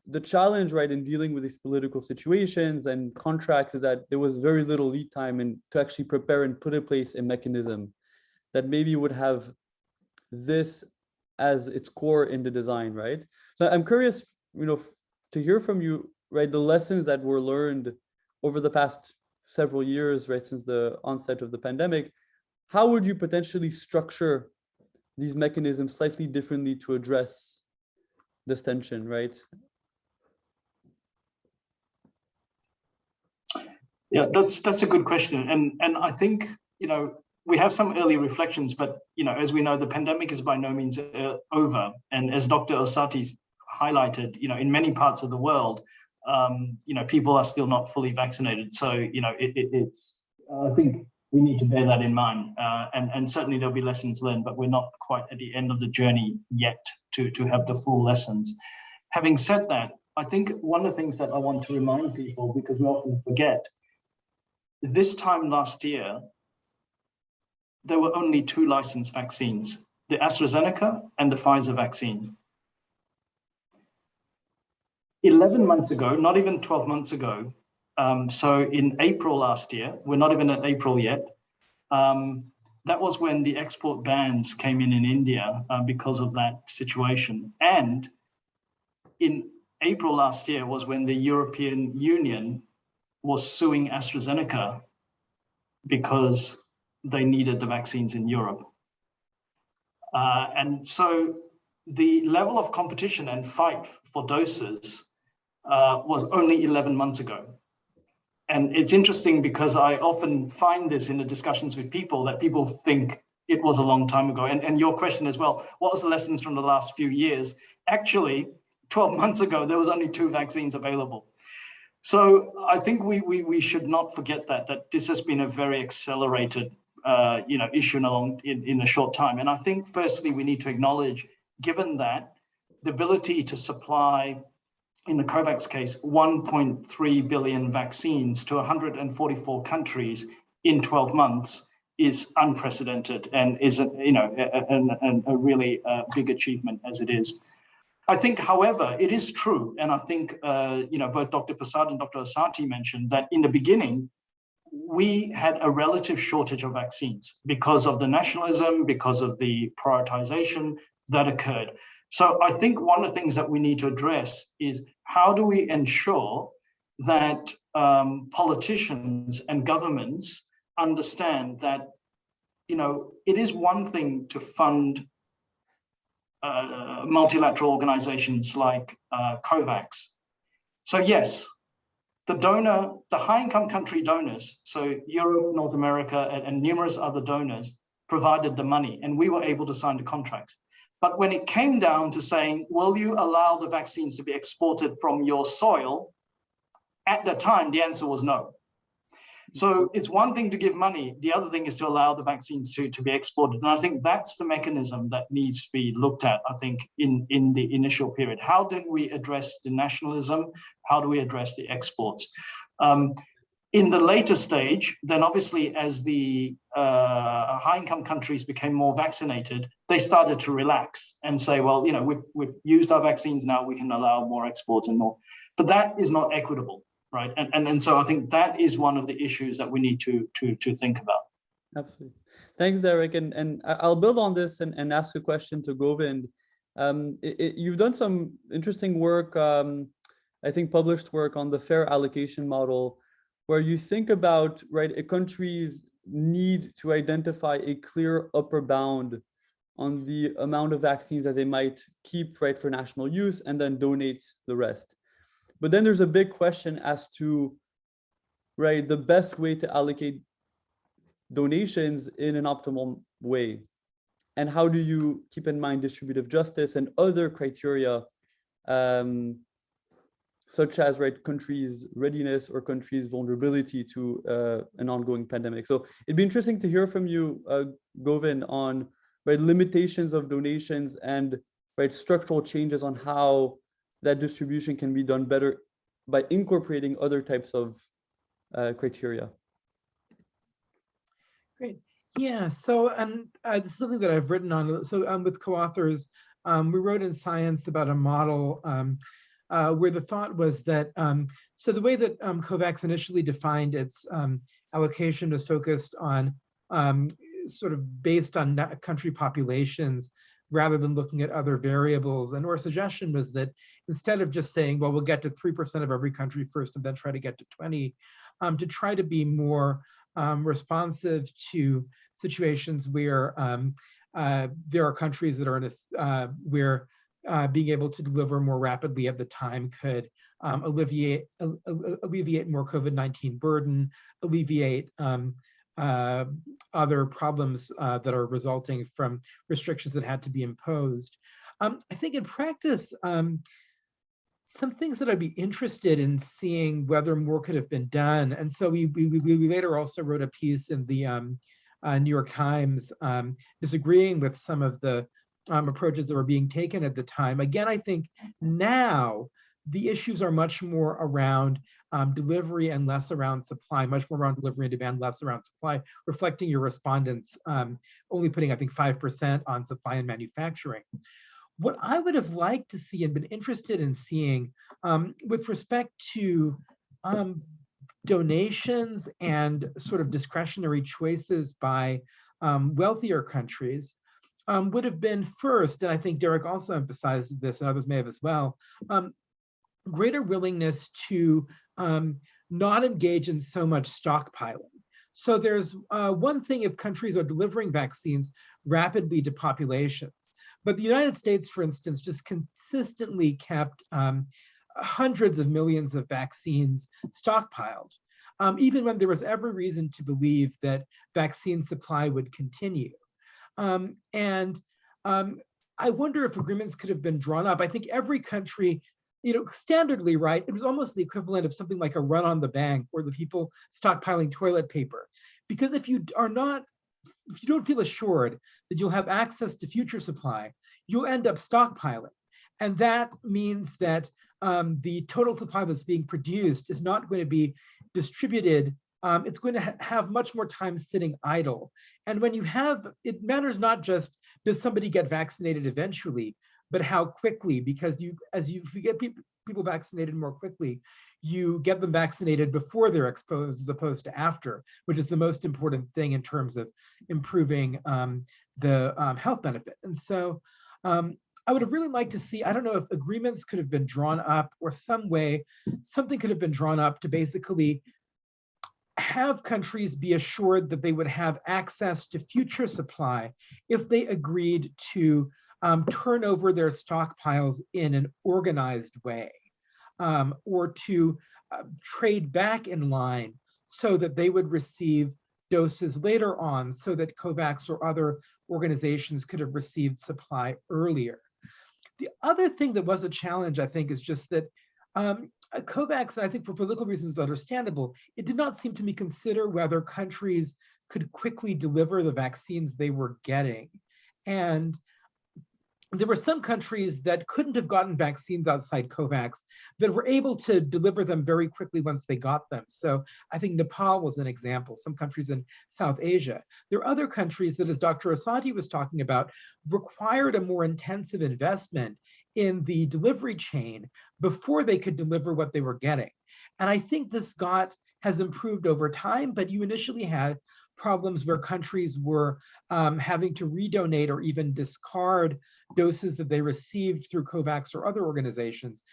the challenge in dealing with these political situations and contracts is that there was very little lead time and to actually prepare and put in place a mechanism that maybe would have this as its core in the design, right? So I'm curious, to hear from you, the lessons that were learned over the past several years, since the onset of the pandemic. How would you potentially structure these mechanisms slightly differently to address this tension, Yeah, that's a good question, and I think we have some early reflections, but as we know, the pandemic is by no means over, and as Dr. Osati highlighted, in many parts of the world, people are still not fully vaccinated. So, it's I think we need to bear that in mind, and certainly there'll be lessons learned, but we're not quite at the end of the journey yet to have the full lessons. Having said that, I think one of the things that I want to remind people, because we often forget, this time last year, there were only 2 licensed vaccines, the AstraZeneca and the Pfizer vaccine. 11 months ago, not even 12 months ago, so in April last year, we're not even at April yet, that was when the export bans came in India because of that situation. And in April last year was when the European Union was suing AstraZeneca because they needed the vaccines in Europe. And so the level of competition and fight for doses was only 11 months ago. And it's interesting because I often find this in the discussions with people that people think it was a long time ago. And your question as well, what was the lessons from the last few years? Actually, 12 months ago, there was only 2 vaccines available. So I think we should not forget that this has been a very accelerated issue in a short time. And I think firstly, we need to acknowledge, given that the ability to supply, in the COVAX case, 1.3 billion vaccines to 144 countries in 12 months is unprecedented and is a really big achievement as it is. I think, however, it is true, and I think both Dr. Prasad and Dr. Osati mentioned that in the beginning, we had a relative shortage of vaccines because of the nationalism, because of the prioritization that occurred. So I think one of the things that we need to address is how do we ensure that politicians and governments understand that, you know, it is one thing to fund multilateral organizations like COVAX. So yes, the high-income country donors, so Europe, North America, and numerous other donors provided the money, and we were able to sign the contracts. But when it came down to saying, will you allow the vaccines to be exported from your soil? At the time, the answer was no. So it's one thing to give money. The other thing is to allow the vaccines to be exported. And I think that's the mechanism that needs to be looked at, I think, in the initial period. How do we address the nationalism? How do we address the exports? In the later stage, then obviously as the high-income countries became more vaccinated, they started to relax and say, well, you know, we've used our vaccines, now we can allow more exports and more. But that is not equitable. Right. And so I think that is one of the issues that we need to think about. Absolutely. Thanks, Derek. And I'll build on this and ask a question to Govind. You've done some interesting work, I think published work on the fair allocation model, where you think about, right, a country's need to identify a clear upper bound on the amount of vaccines that they might keep, right, for national use and then donate the rest. But then there's a big question as to, right, the best way to allocate donations in an optimal way. And how do you keep in mind distributive justice and other criteria, such as, right, countries' readiness or countries' vulnerability to an ongoing pandemic. So it'd be interesting to hear from you, Govind, on, right, limitations of donations and, right, structural changes on how that distribution can be done better by incorporating other types of criteria. Great. Yeah, so this is something that I've written on. So with co-authors, we wrote in Science about a model where the thought was that, so the way that COVAX initially defined its allocation was focused on sort of based on country populations, rather than looking at other variables. And our suggestion was that instead of just saying, well, we'll get to 3% of every country first and then try to get to 20, to try to be more responsive to situations where there are countries that are in a, where being able to deliver more rapidly at the time could alleviate more COVID-19 burden, alleviate other problems that are resulting from restrictions that had to be imposed. I think in practice, some things that I'd be interested in seeing whether more could have been done. And so we later also wrote a piece in the New York Times disagreeing with some of the approaches that were being taken at the time. Again, I think now the issues are much more around delivery and less around supply, much more around delivery and demand, less around supply, reflecting your respondents only putting, I think, 5% on supply and manufacturing. What I would have liked to see and been interested in seeing with respect to donations and sort of discretionary choices by wealthier countries would have been first, and I think Derek also emphasized this, and others may have as well, greater willingness to not engage in so much stockpiling. So there's one thing if countries are delivering vaccines rapidly to populations, but the United States, for instance, just consistently kept hundreds of millions of vaccines stockpiled, even when there was every reason to believe that vaccine supply would continue. I wonder if agreements could have been drawn up. I think every country, standardly, right, it was almost the equivalent of something like a run on the bank or the people stockpiling toilet paper. Because if you don't feel assured that you'll have access to future supply, you'll end up stockpiling. And that means that the total supply that's being produced is not going to be distributed. It's going to have much more time sitting idle. And when you have, it matters not just does somebody get vaccinated eventually, but how quickly, because if you get people vaccinated more quickly, you get them vaccinated before they're exposed as opposed to after, which is the most important thing in terms of improving the health benefit. And so I would have really liked to see, I don't know if agreements could have been drawn up or some way, something could have been drawn up to basically have countries be assured that they would have access to future supply if they agreed to turn over their stockpiles in an organized way, or to trade back in line so that they would receive doses later on, so that COVAX or other organizations could have received supply earlier. The other thing that was a challenge, I think, is just that COVAX, I think for political reasons, is understandable. It did not seem to me consider whether countries could quickly deliver the vaccines they were getting. And there were some countries that couldn't have gotten vaccines outside COVAX that were able to deliver them very quickly once they got them. So I think Nepal was an example, some countries in South Asia. There are other countries that, as Dr. Osati was talking about, required a more intensive investment in the delivery chain before they could deliver what they were getting. And I think this has improved over time, but you initially had problems where countries were having to redonate or even discard doses that they received through COVAX or other organizations,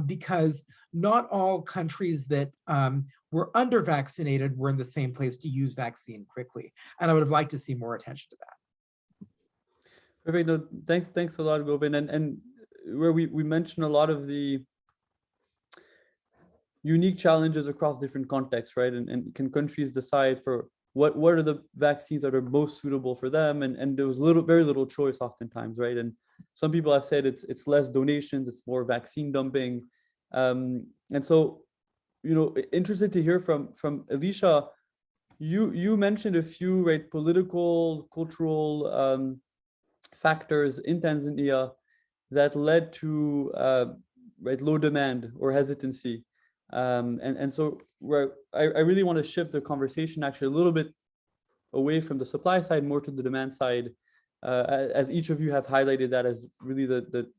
because not all countries that were under-vaccinated were in the same place to use vaccine quickly. And I would have liked to see more attention to that. Perfect. No, thanks a lot, Govind. And where we mentioned a lot of the unique challenges across different contexts, right? And can countries decide for what are the vaccines that are most suitable for them? And there was very little choice oftentimes, right? And some people have said it's less donations, it's more vaccine dumping. And so, interested to hear from Elisha. You mentioned a few, right, political, cultural factors in Tanzania that led to right, low demand or hesitancy. And so I really want to shift the conversation actually a little bit away from the supply side, more to the demand side, as each of you have highlighted that as really the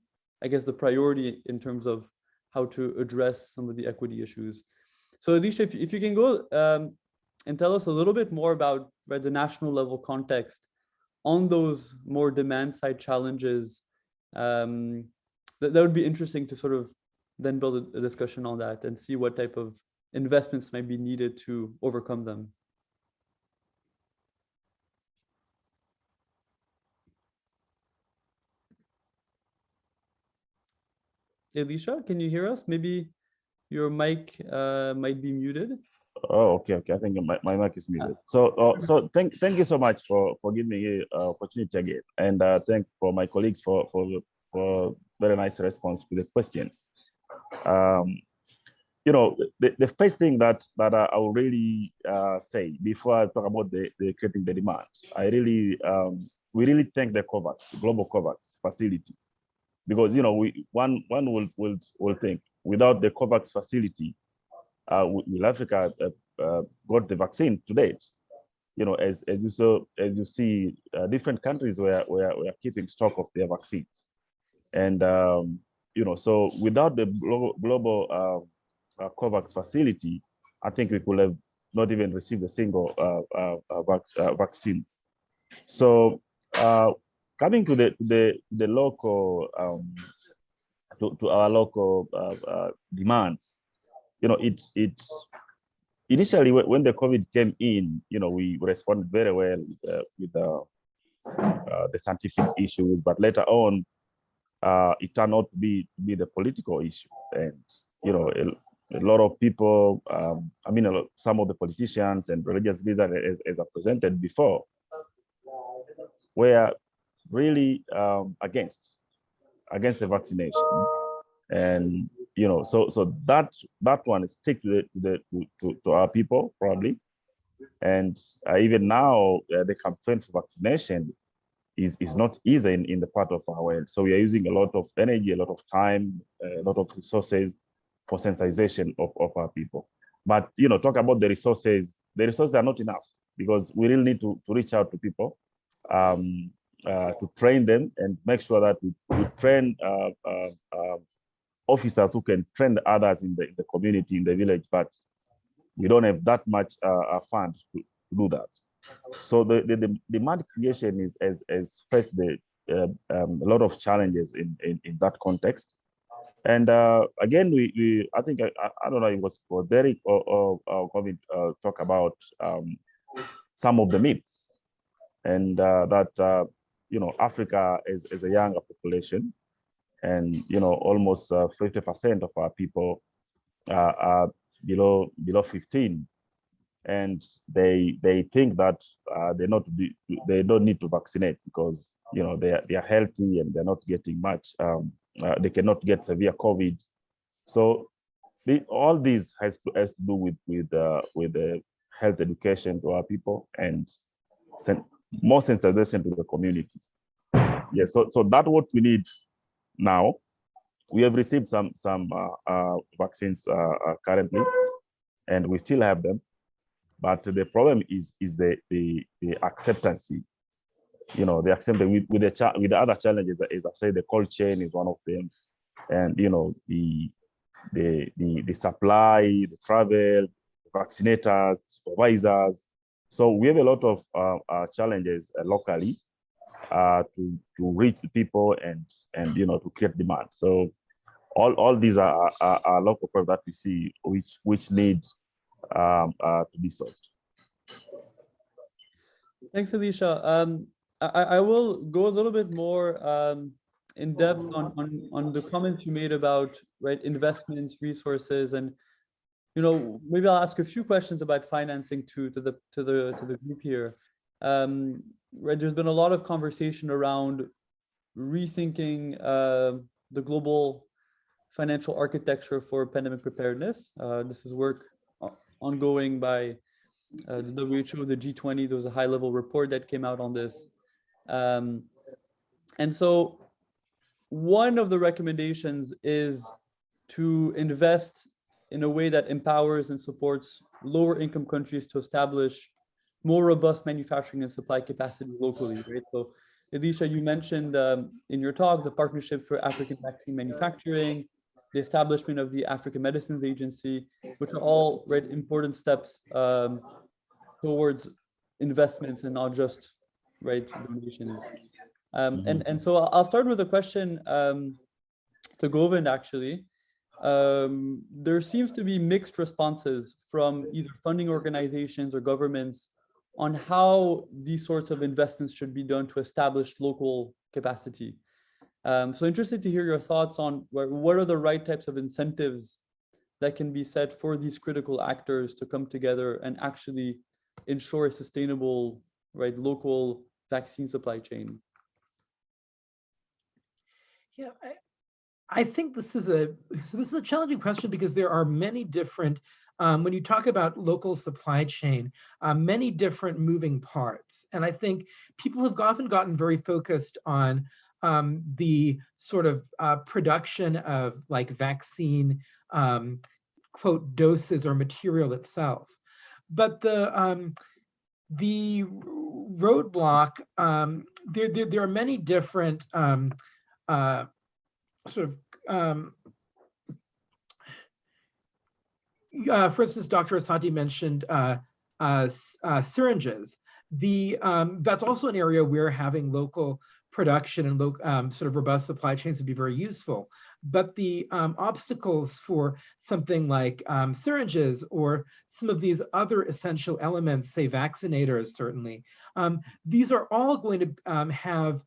I guess the priority in terms of how to address some of the equity issues. So Elisha, if you can go and tell us a little bit more about, right, the national level context on those more demand side challenges, that would be interesting to sort of then build a discussion on that and see what type of investments might be needed to overcome them. Elisha, can you hear us? Maybe your mic might be muted. Oh, okay. I think my mic is muted. So thank you so much for giving me the opportunity again, and thank for my colleagues for very nice response to the questions. The first thing that I will really say before I talk about the creating the demand, we really thank the COVAX, global COVAX facility, because one will think without the COVAX facility, will Africa got the vaccine to date? As you see, different countries were keeping stock of their vaccines, and so without the global COVAX facility, I think we could have not even received a single vaccine. So coming to the local to our local demands, it's initially when the COVID came in, we responded very well with the scientific issues, but later on, it turned out to be the political issue, and a lot of people, some of the politicians and religious leaders, as I presented before, were really against the vaccination, and so that one stick to our people probably, and even now the campaign for vaccination is not easy in the part of our world. So we are using a lot of energy, a lot of time, a lot of resources for sensitization of our people. But talk about the resources are not enough, because we really need to reach out to people, to train them and make sure that we train officers who can train the others in the community, in the village, but we don't have that much funds to do that. So the demand creation is as first the a lot of challenges in that context. And again, I think I don't know, it was for Derek or Covid talk about some of the myths, and that Africa is a younger population, and almost 50% of our people are below 15, and they think that they don't need to vaccinate because they are healthy and they're not getting much. They cannot get severe COVID. So all this has to do with the health education to our people and more sensitization to the communities. Yeah, so that's what we need now. We have received some vaccines currently, and we still have them. But the problem is the acceptance. The acceptance with the other challenges, as I say, the cold chain is one of them, and the supply, the travel, vaccinators, supervisors. So we have a lot of challenges locally to reach the people and to create demand. So all these are local problems that we see which needs to be solved. Thanks, Elisha. I will go a little bit more in depth on the comments you made about investments, resources, and maybe I'll ask a few questions about financing to the group here. There's been a lot of conversation around rethinking the global financial architecture for pandemic preparedness. This is work ongoing by the WHO, the G20. There was a high-level report that came out on this. And so one of the recommendations is to invest in a way that empowers and supports lower income countries to establish more robust manufacturing and supply capacity locally, right? So Elisha, you mentioned in your talk, the Partnership for African Vaccine Manufacturing, the establishment of the African Medicines Agency, which are all important steps towards investments and not just donations. And so I'll start with a question to Govind, actually. There seems to be mixed responses from either funding organizations or governments on how these sorts of investments should be done to establish local capacity. So interested to hear your thoughts on what are the right types of incentives that can be set for these critical actors to come together and actually ensure a sustainable, local vaccine supply chain. Yeah, I think this is a challenging question because there are many different, when you talk about local supply chain, many different moving parts. And I think people have often gotten very focused on the sort of production of vaccine, quote, doses or material itself. But the roadblock, there are many different for instance, Dr. Osati mentioned syringes. That's also an area where having local production and sort of robust supply chains would be very useful. But the obstacles for something like syringes or some of these other essential elements, say vaccinators, certainly, these are all going to have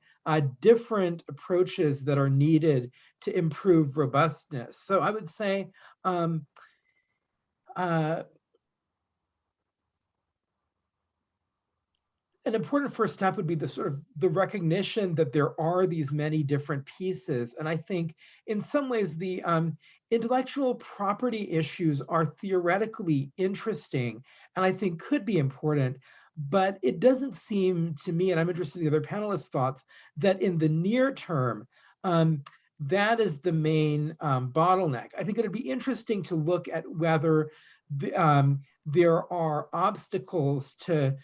different approaches that are needed to improve robustness. So I would say an important first step would be the recognition that there are these many different pieces. And I think in some ways the intellectual property issues are theoretically interesting and I think could be important, but it doesn't seem to me, and I'm interested in the other panelists' thoughts, that in the near term, that is the main bottleneck. I think it'd be interesting to look at whether there are obstacles to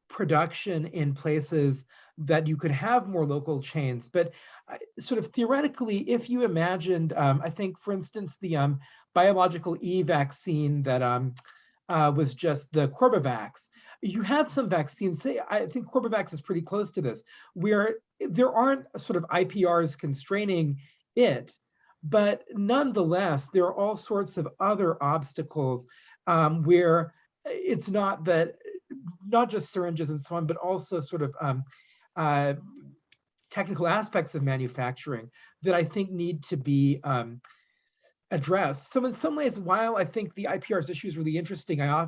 production in places that you could have more local chains. But sort of theoretically, if you imagined, I think, for instance, the biological E vaccine that was just the Corbavax. You have some vaccines, say, I think Corbavax is pretty close to this, where there aren't sort of IPRs constraining it, but nonetheless, there are all sorts of other obstacles where it's not just syringes and so on, but also sort of technical aspects of manufacturing that I think need to be addressed. So in some ways, while I think the IPR's issue is really interesting, I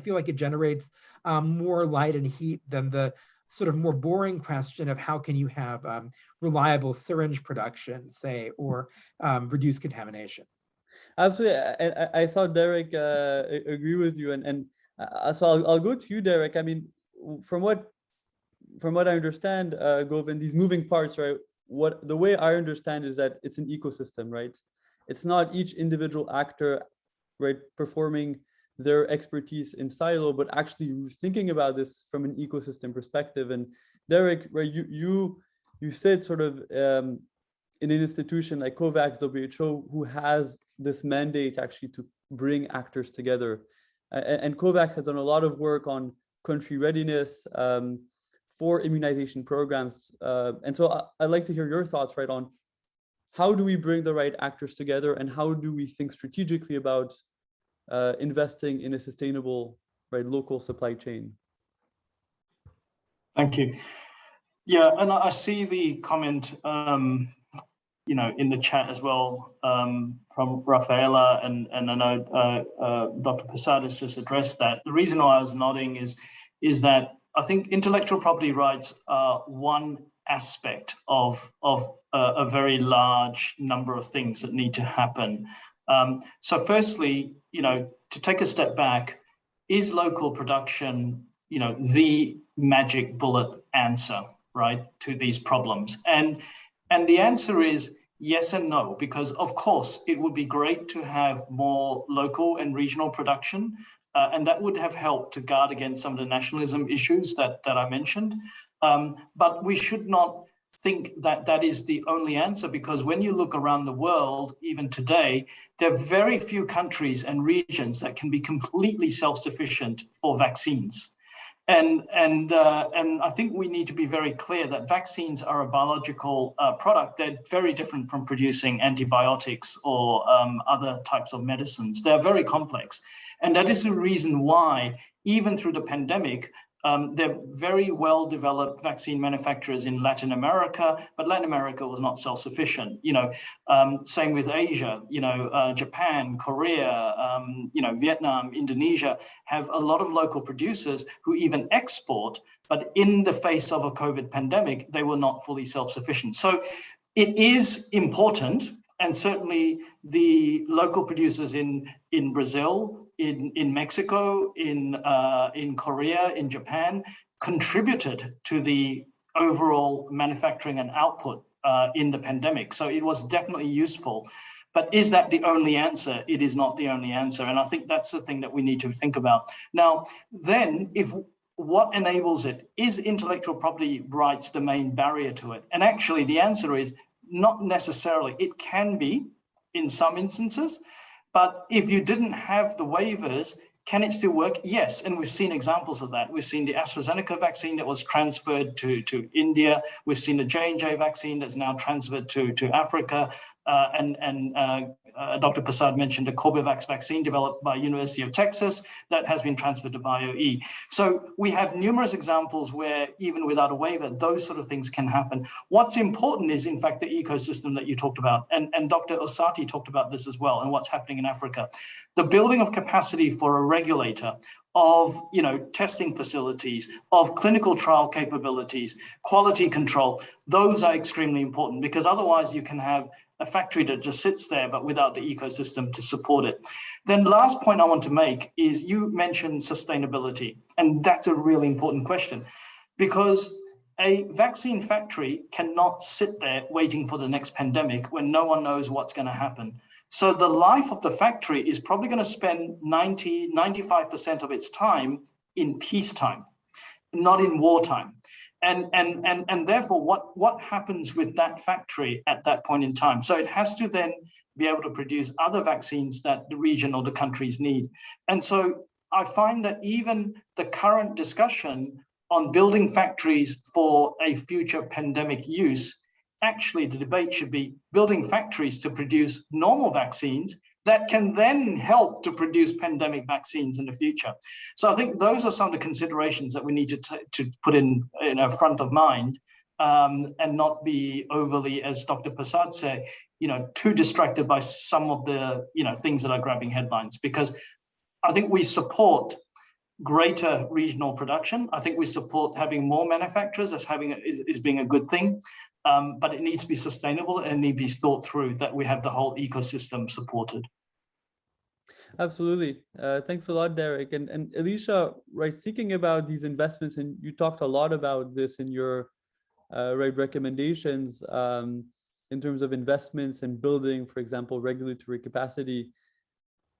feel like it generates more light and heat than the sort of more boring question of how can you have reliable syringe production, say, or reduce contamination. Absolutely. I saw Derek agree with you, and so I'll go to you, Derek. I mean, from what I understand, Govind, these moving parts, right? The way I understand is that it's an ecosystem, right? It's not each individual actor, right, performing their expertise in silo, but actually thinking about this from an ecosystem perspective. And Derek, right, you sit sort of in an institution like COVAX, WHO, who has this mandate actually to bring actors together. And COVAX has done a lot of work on country readiness for immunization programs. And so I'd like to hear your thoughts, right, on how do we bring the right actors together, and how do we think strategically about investing in a sustainable, right, local supply chain? Thank you. Yeah, and I see the comment, you know, in the chat as well from Rafaela, and I know Dr. Prasad has just addressed that. The reason why I was nodding is that I think intellectual property rights are one aspect of a very large number of things that need to happen. So firstly, you know, to take a step back, is local production, you know, the magic bullet answer, right, to these problems? And the answer is yes and no, because of course it would be great to have more local and regional production, and that would have helped to guard against some of the nationalism issues that I mentioned. But we should not think that that is the only answer, because when you look around the world, even today, there are very few countries and regions that can be completely self-sufficient for vaccines. And I think we need to be very clear that vaccines are a biological product. They're very different from producing antibiotics or other types of medicines. They're very complex. And that is the reason why, even through the pandemic, there are very well-developed vaccine manufacturers in Latin America, but Latin America was not self-sufficient. You know, same with Asia. You know, Japan, Korea, you know, Vietnam, Indonesia have a lot of local producers who even export, but in the face of a COVID pandemic, they were not fully self-sufficient. So it is important, and certainly the local producers in Brazil, in Mexico, in Korea, in Japan, contributed to the overall manufacturing and output in the pandemic. So it was definitely useful. But is that the only answer? It is not the only answer. And I think that's the thing that we need to think about. Now, then, if what enables it, is intellectual property rights the main barrier to it? And actually, the answer is not necessarily. It can be in some instances, but if you didn't have the waivers, can it still work? Yes, and we've seen examples of that. We've seen the AstraZeneca vaccine that was transferred to India. We've seen the J&J vaccine that's now transferred to Africa. Dr. Prasad mentioned the Corbavax vaccine developed by University of Texas that has been transferred to BioE. So we have numerous examples where even without a waiver, those sort of things can happen. What's important is, in fact, the ecosystem that you talked about, and Dr. Osati talked about this as well, and what's happening in Africa. The building of capacity for a regulator of, you know, testing facilities, of clinical trial capabilities, quality control, those are extremely important, because otherwise you can have a factory that just sits there, but without the ecosystem to support it. Then last point I want to make is you mentioned sustainability, and that's a really important question, because a vaccine factory cannot sit there waiting for the next pandemic when no one knows what's going to happen. So the life of the factory is probably going to spend 95% of its time in peacetime, not in wartime. And therefore, what happens with that factory at that point in time? So it has to then be able to produce other vaccines that the region or the countries need. And so I find that even the current discussion on building factories for a future pandemic use, actually the debate should be building factories to produce normal vaccines that can then help to produce pandemic vaccines in the future. So I think those are some of the considerations that we need to put in front of mind, and not be overly, as Dr. Prasad said, too distracted by some of the things that are grabbing headlines. Because I think we support greater regional production. I think we support having more manufacturers as being a good thing, but it needs to be sustainable and it needs to be thought through that we have the whole ecosystem supported. Absolutely. Thanks a lot, Derek. And Elisha, right, thinking about these investments, and you talked a lot about this in your right recommendations in terms of investments and building, for example, regulatory capacity.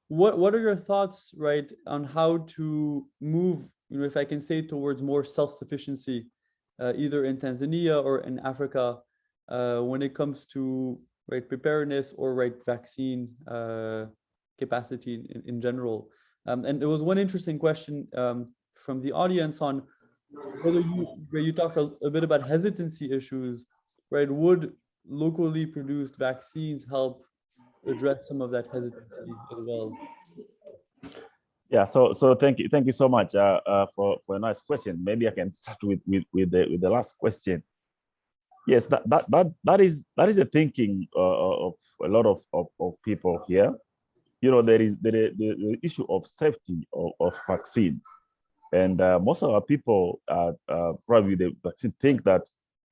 What are your thoughts, right, on how to move, if I can say, towards more self-sufficiency, either in Tanzania or in Africa, when it comes to right preparedness or right vaccine capacity in general? And there was one interesting question from the audience on whether you talked a bit about hesitancy issues, right? Would locally produced vaccines help address some of that hesitancy as well? Yeah, so thank you so much for a nice question. Maybe I can start with the last question. Yes, that is a thinking of a lot of people here. There is the issue of safety of vaccines, and most of our people probably the vaccine think that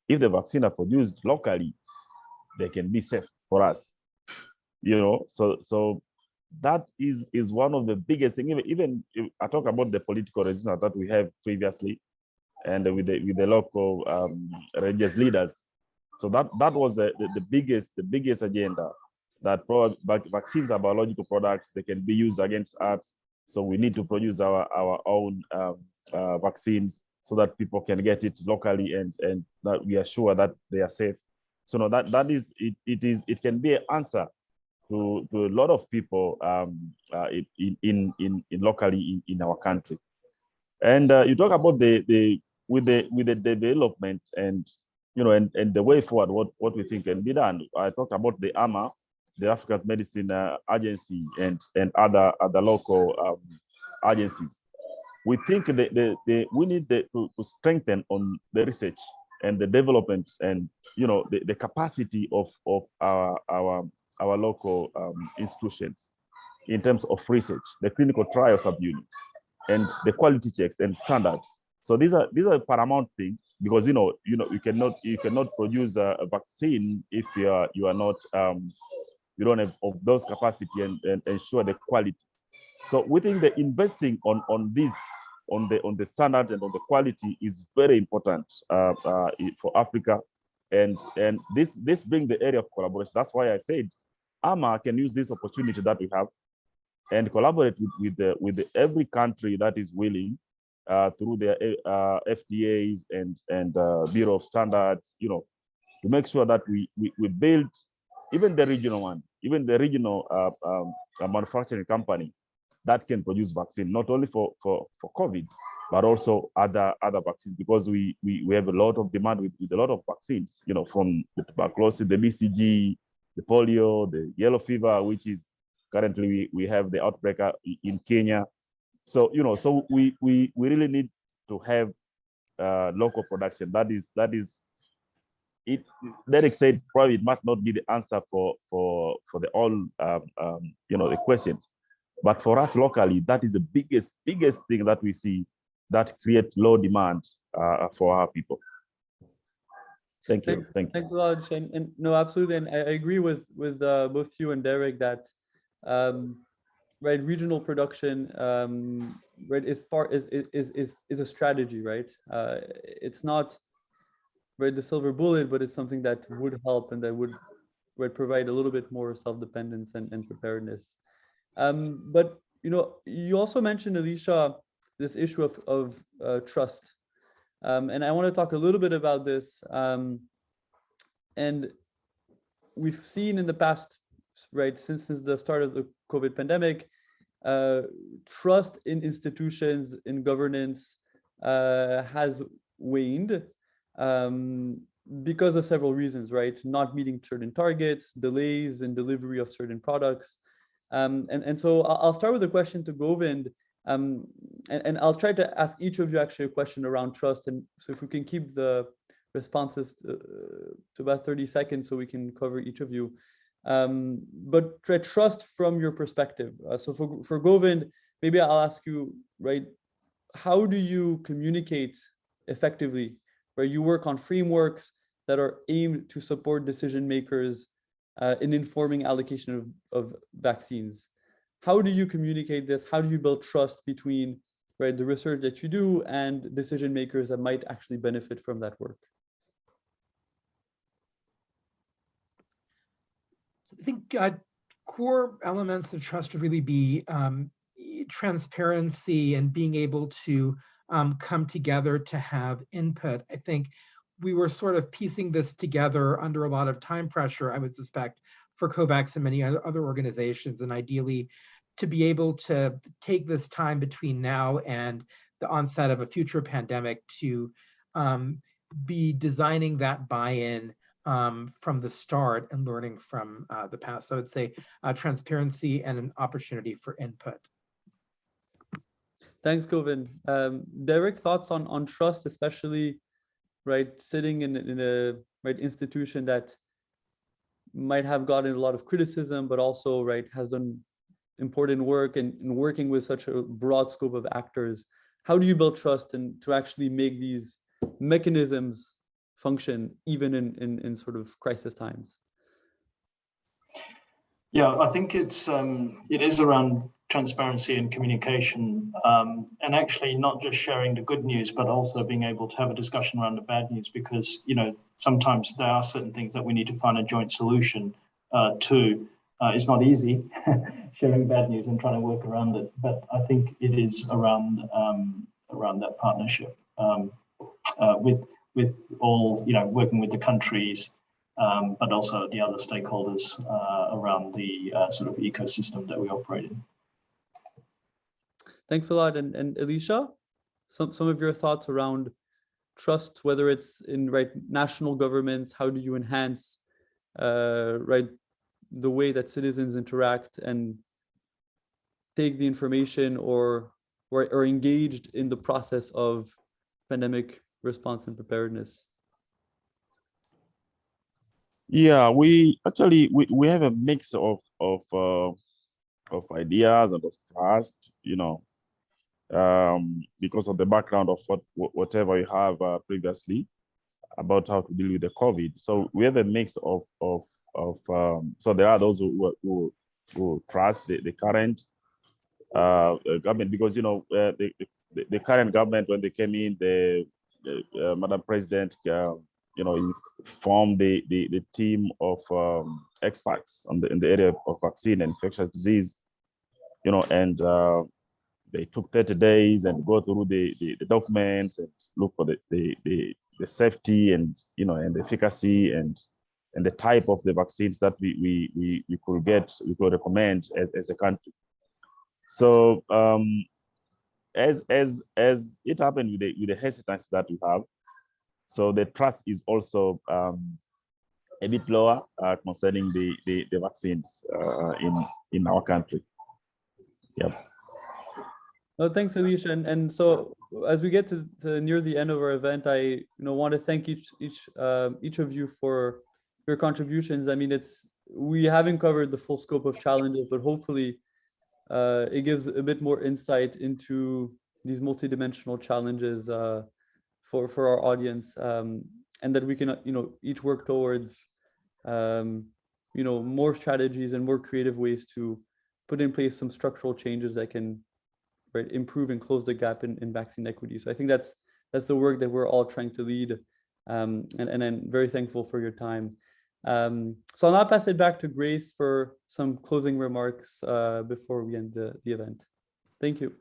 if the vaccine are produced locally, they can be safe for us. So that is one of the biggest things. Even if I talk about the political resistance that we have previously, and with the local religious leaders. So that was the biggest agenda, that vaccines are biological products. They can be used against us. So we need to produce our own vaccines so that people can get it locally, and that we are sure that they are safe. So no, that is it can be an answer to a lot of people in locally in our country. And you talk about with the development and and the way forward, what we think can be done. I talked about the AMA, the African Medicine Agency, and other local agencies. We think that we need to strengthen on the research and the development, and the capacity of our local institutions in terms of research, the clinical trial subunits, and the quality checks and standards. So these are paramount things, because you cannot produce a vaccine if you are not you don't have of those capacity and ensure the quality. So we think that investing on this, on the standards and on the quality is very important for Africa, and this brings the area of collaboration. That's why I said AMA can use this opportunity that we have and collaborate with every country that is willing through their FDAs and Bureau of Standards, to make sure that we build even the regional one, even the regional manufacturing company that can produce vaccine, not only for COVID, but also other vaccines, because we have a lot of demand with a lot of vaccines, from the tuberculosis, the BCG, the polio, the yellow fever, which is currently we have the outbreak in Kenya. So so we really need to have local production. That is it. Derek said probably it might not be the answer for the all the questions, but for us locally, that is the biggest thing that we see that create low demand for our people. Thank you. Thanks a lot, Shane. And no, absolutely, and I agree with both you and Derek that right, regional production right is a strategy, right? It's not right the silver bullet, but it's something that would help and that would provide a little bit more self-dependence and preparedness. But you also mentioned, Elisha, this issue of trust. And I want to talk a little bit about this. And we've seen in the past, right, since the start of the COVID pandemic, trust in institutions, in governance has waned because of several reasons, right? Not meeting certain targets, delays in delivery of certain products. And so I'll start with a question to Govind, and I'll try to ask each of you actually a question around trust. And so if we can keep the responses to about 30 seconds so we can cover each of you. But try trust from your perspective. So for Govind, maybe I'll ask you, right, how do you communicate effectively, where you work on frameworks that are aimed to support decision makers in informing allocation of vaccines? How do you communicate this? How do you build trust between, right, the research that you do and decision makers that might actually benefit from that work? I think core elements of trust would really be transparency and being able to come together to have input. I think we were sort of piecing this together under a lot of time pressure, I would suspect, for COVAX and many other organizations, and ideally to be able to take this time between now and the onset of a future pandemic to be designing that buy-in from the start and learning from the past. So I would say transparency and an opportunity for input. Thanks, Govind. Derek, thoughts on trust, especially, right, sitting in a right institution that might have gotten a lot of criticism, but also, right, has done important work and working with such a broad scope of actors. How do you build trust and to actually make these mechanisms function even in sort of crisis times? Yeah, I think it is around transparency and communication, and actually not just sharing the good news, but also being able to have a discussion around the bad news, because, you know, sometimes there are certain things that we need to find a joint solution to. It's not easy sharing bad news and trying to work around it, but I think it is around that partnership with all, you know, working with the countries, but also the other stakeholders around the sort of ecosystem that we operate in. Thanks a lot. And Elisha, some of your thoughts around trust, whether it's in, right, national governments, how do you enhance right, the way that citizens interact and take the information or engaged in the process of pandemic response and preparedness? Yeah, we actually we have a mix of ideas and of trust, you know, because of the background of whatever you have previously about how to deal with the COVID. So we have a mix of so there are those who trust the current government, because, you know, the current government, when they came in, the Madam President, you know, he formed the team of experts in the area of vaccine and infectious disease, you know, and they took 30 days and go through the documents and look for the safety and, you know, and the efficacy and the type of the vaccines that we could recommend as a country. So as it happened with the hesitance that we have, so the trust is also a bit lower concerning the vaccines in our country. Yeah. No, thanks, Elisha. And so as we get to near the end of our event, I want to thank each of you for your contributions. I mean, we haven't covered the full scope of challenges, but hopefully it gives a bit more insight into these multidimensional challenges for our audience, and that we can each work towards more strategies and more creative ways to put in place some structural changes that can improve and close the gap in vaccine equity. So I think that's the work that we're all trying to lead, and I'm very thankful for your time. So I'll now pass it back to Grace for some closing remarks before we end the event. Thank you.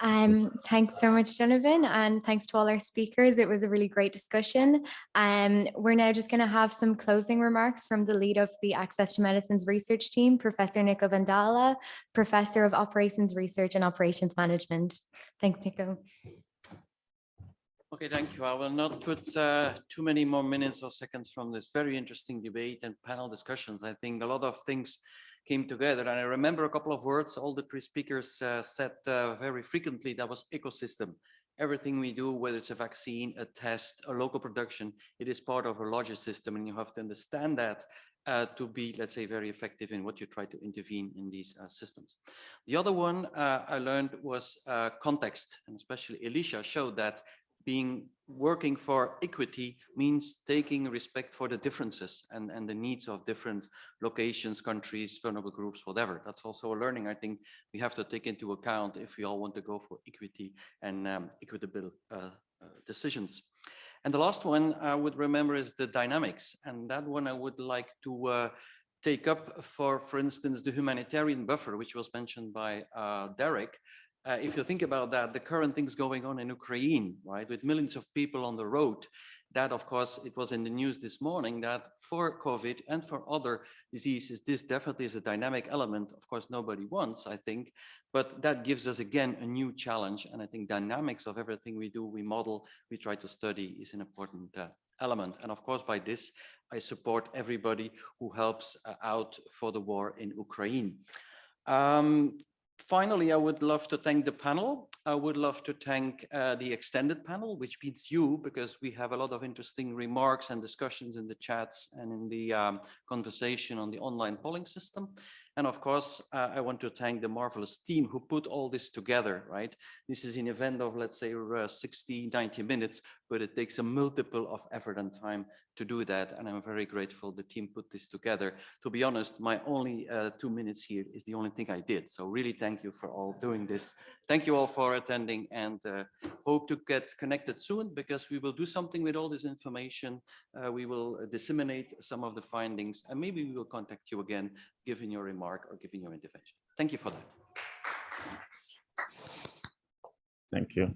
Thanks so much, Donovan, and thanks to all our speakers. It was a really great discussion. We're now just going to have some closing remarks from the lead of the Access to Medicines research team, Professor Nico Vandala, Professor of Operations Research and Operations Management. Thanks, Nico. Okay, thank you. I will not put too many more minutes or seconds from this very interesting debate and panel discussions. I think a lot of things came together, and I remember a couple of words all the three speakers said very frequently. That was ecosystem. Everything we do, whether it's a vaccine, a test, a local production, it is part of a larger system, and you have to understand that to be, let's say, very effective in what you try to intervene in these systems. The other one I learned was context, and especially Elisha showed that working for equity means taking respect for the differences and the needs of different locations, countries, vulnerable groups, whatever. That's also a learning I think we have to take into account if we all want to go for equity and equitable decisions. And the last one I would remember is the dynamics. And that one I would like to take up for instance, the humanitarian buffer, which was mentioned by Derek. If you think about that, the current things going on in Ukraine, right, with millions of people on the road, that of course, it was in the news this morning that for COVID and for other diseases, this definitely is a dynamic element. Of course, nobody wants, I think, but that gives us again a new challenge. And I think dynamics of everything we do, we model, we try to study is an important element. And of course, by this, I support everybody who helps out for the war in Ukraine. Finally, I would love to thank the panel. I would love to thank the extended panel, which means you, because we have a lot of interesting remarks and discussions in the chats and in the conversation on the online polling system. And of course, I want to thank the marvelous team who put all this together, right? This is an event of, let's say, 60, 90 minutes, but it takes a multiple of effort and time to do that. And I'm very grateful the team put this together. To be honest, my only 2 minutes here is the only thing I did. So really thank you for all doing this. Thank you all for attending, and hope to get connected soon, because we will do something with all this information. We will disseminate some of the findings, and maybe we will contact you again, given your remark or given your intervention. Thank you for that. Thank you.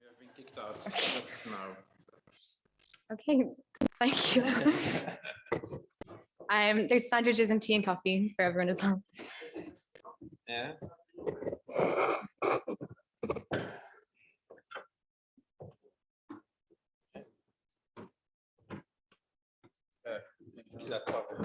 We have been kicked out just now. Okay, thank you. There's sandwiches and tea and coffee for everyone as well. Yeah. Is that coffee?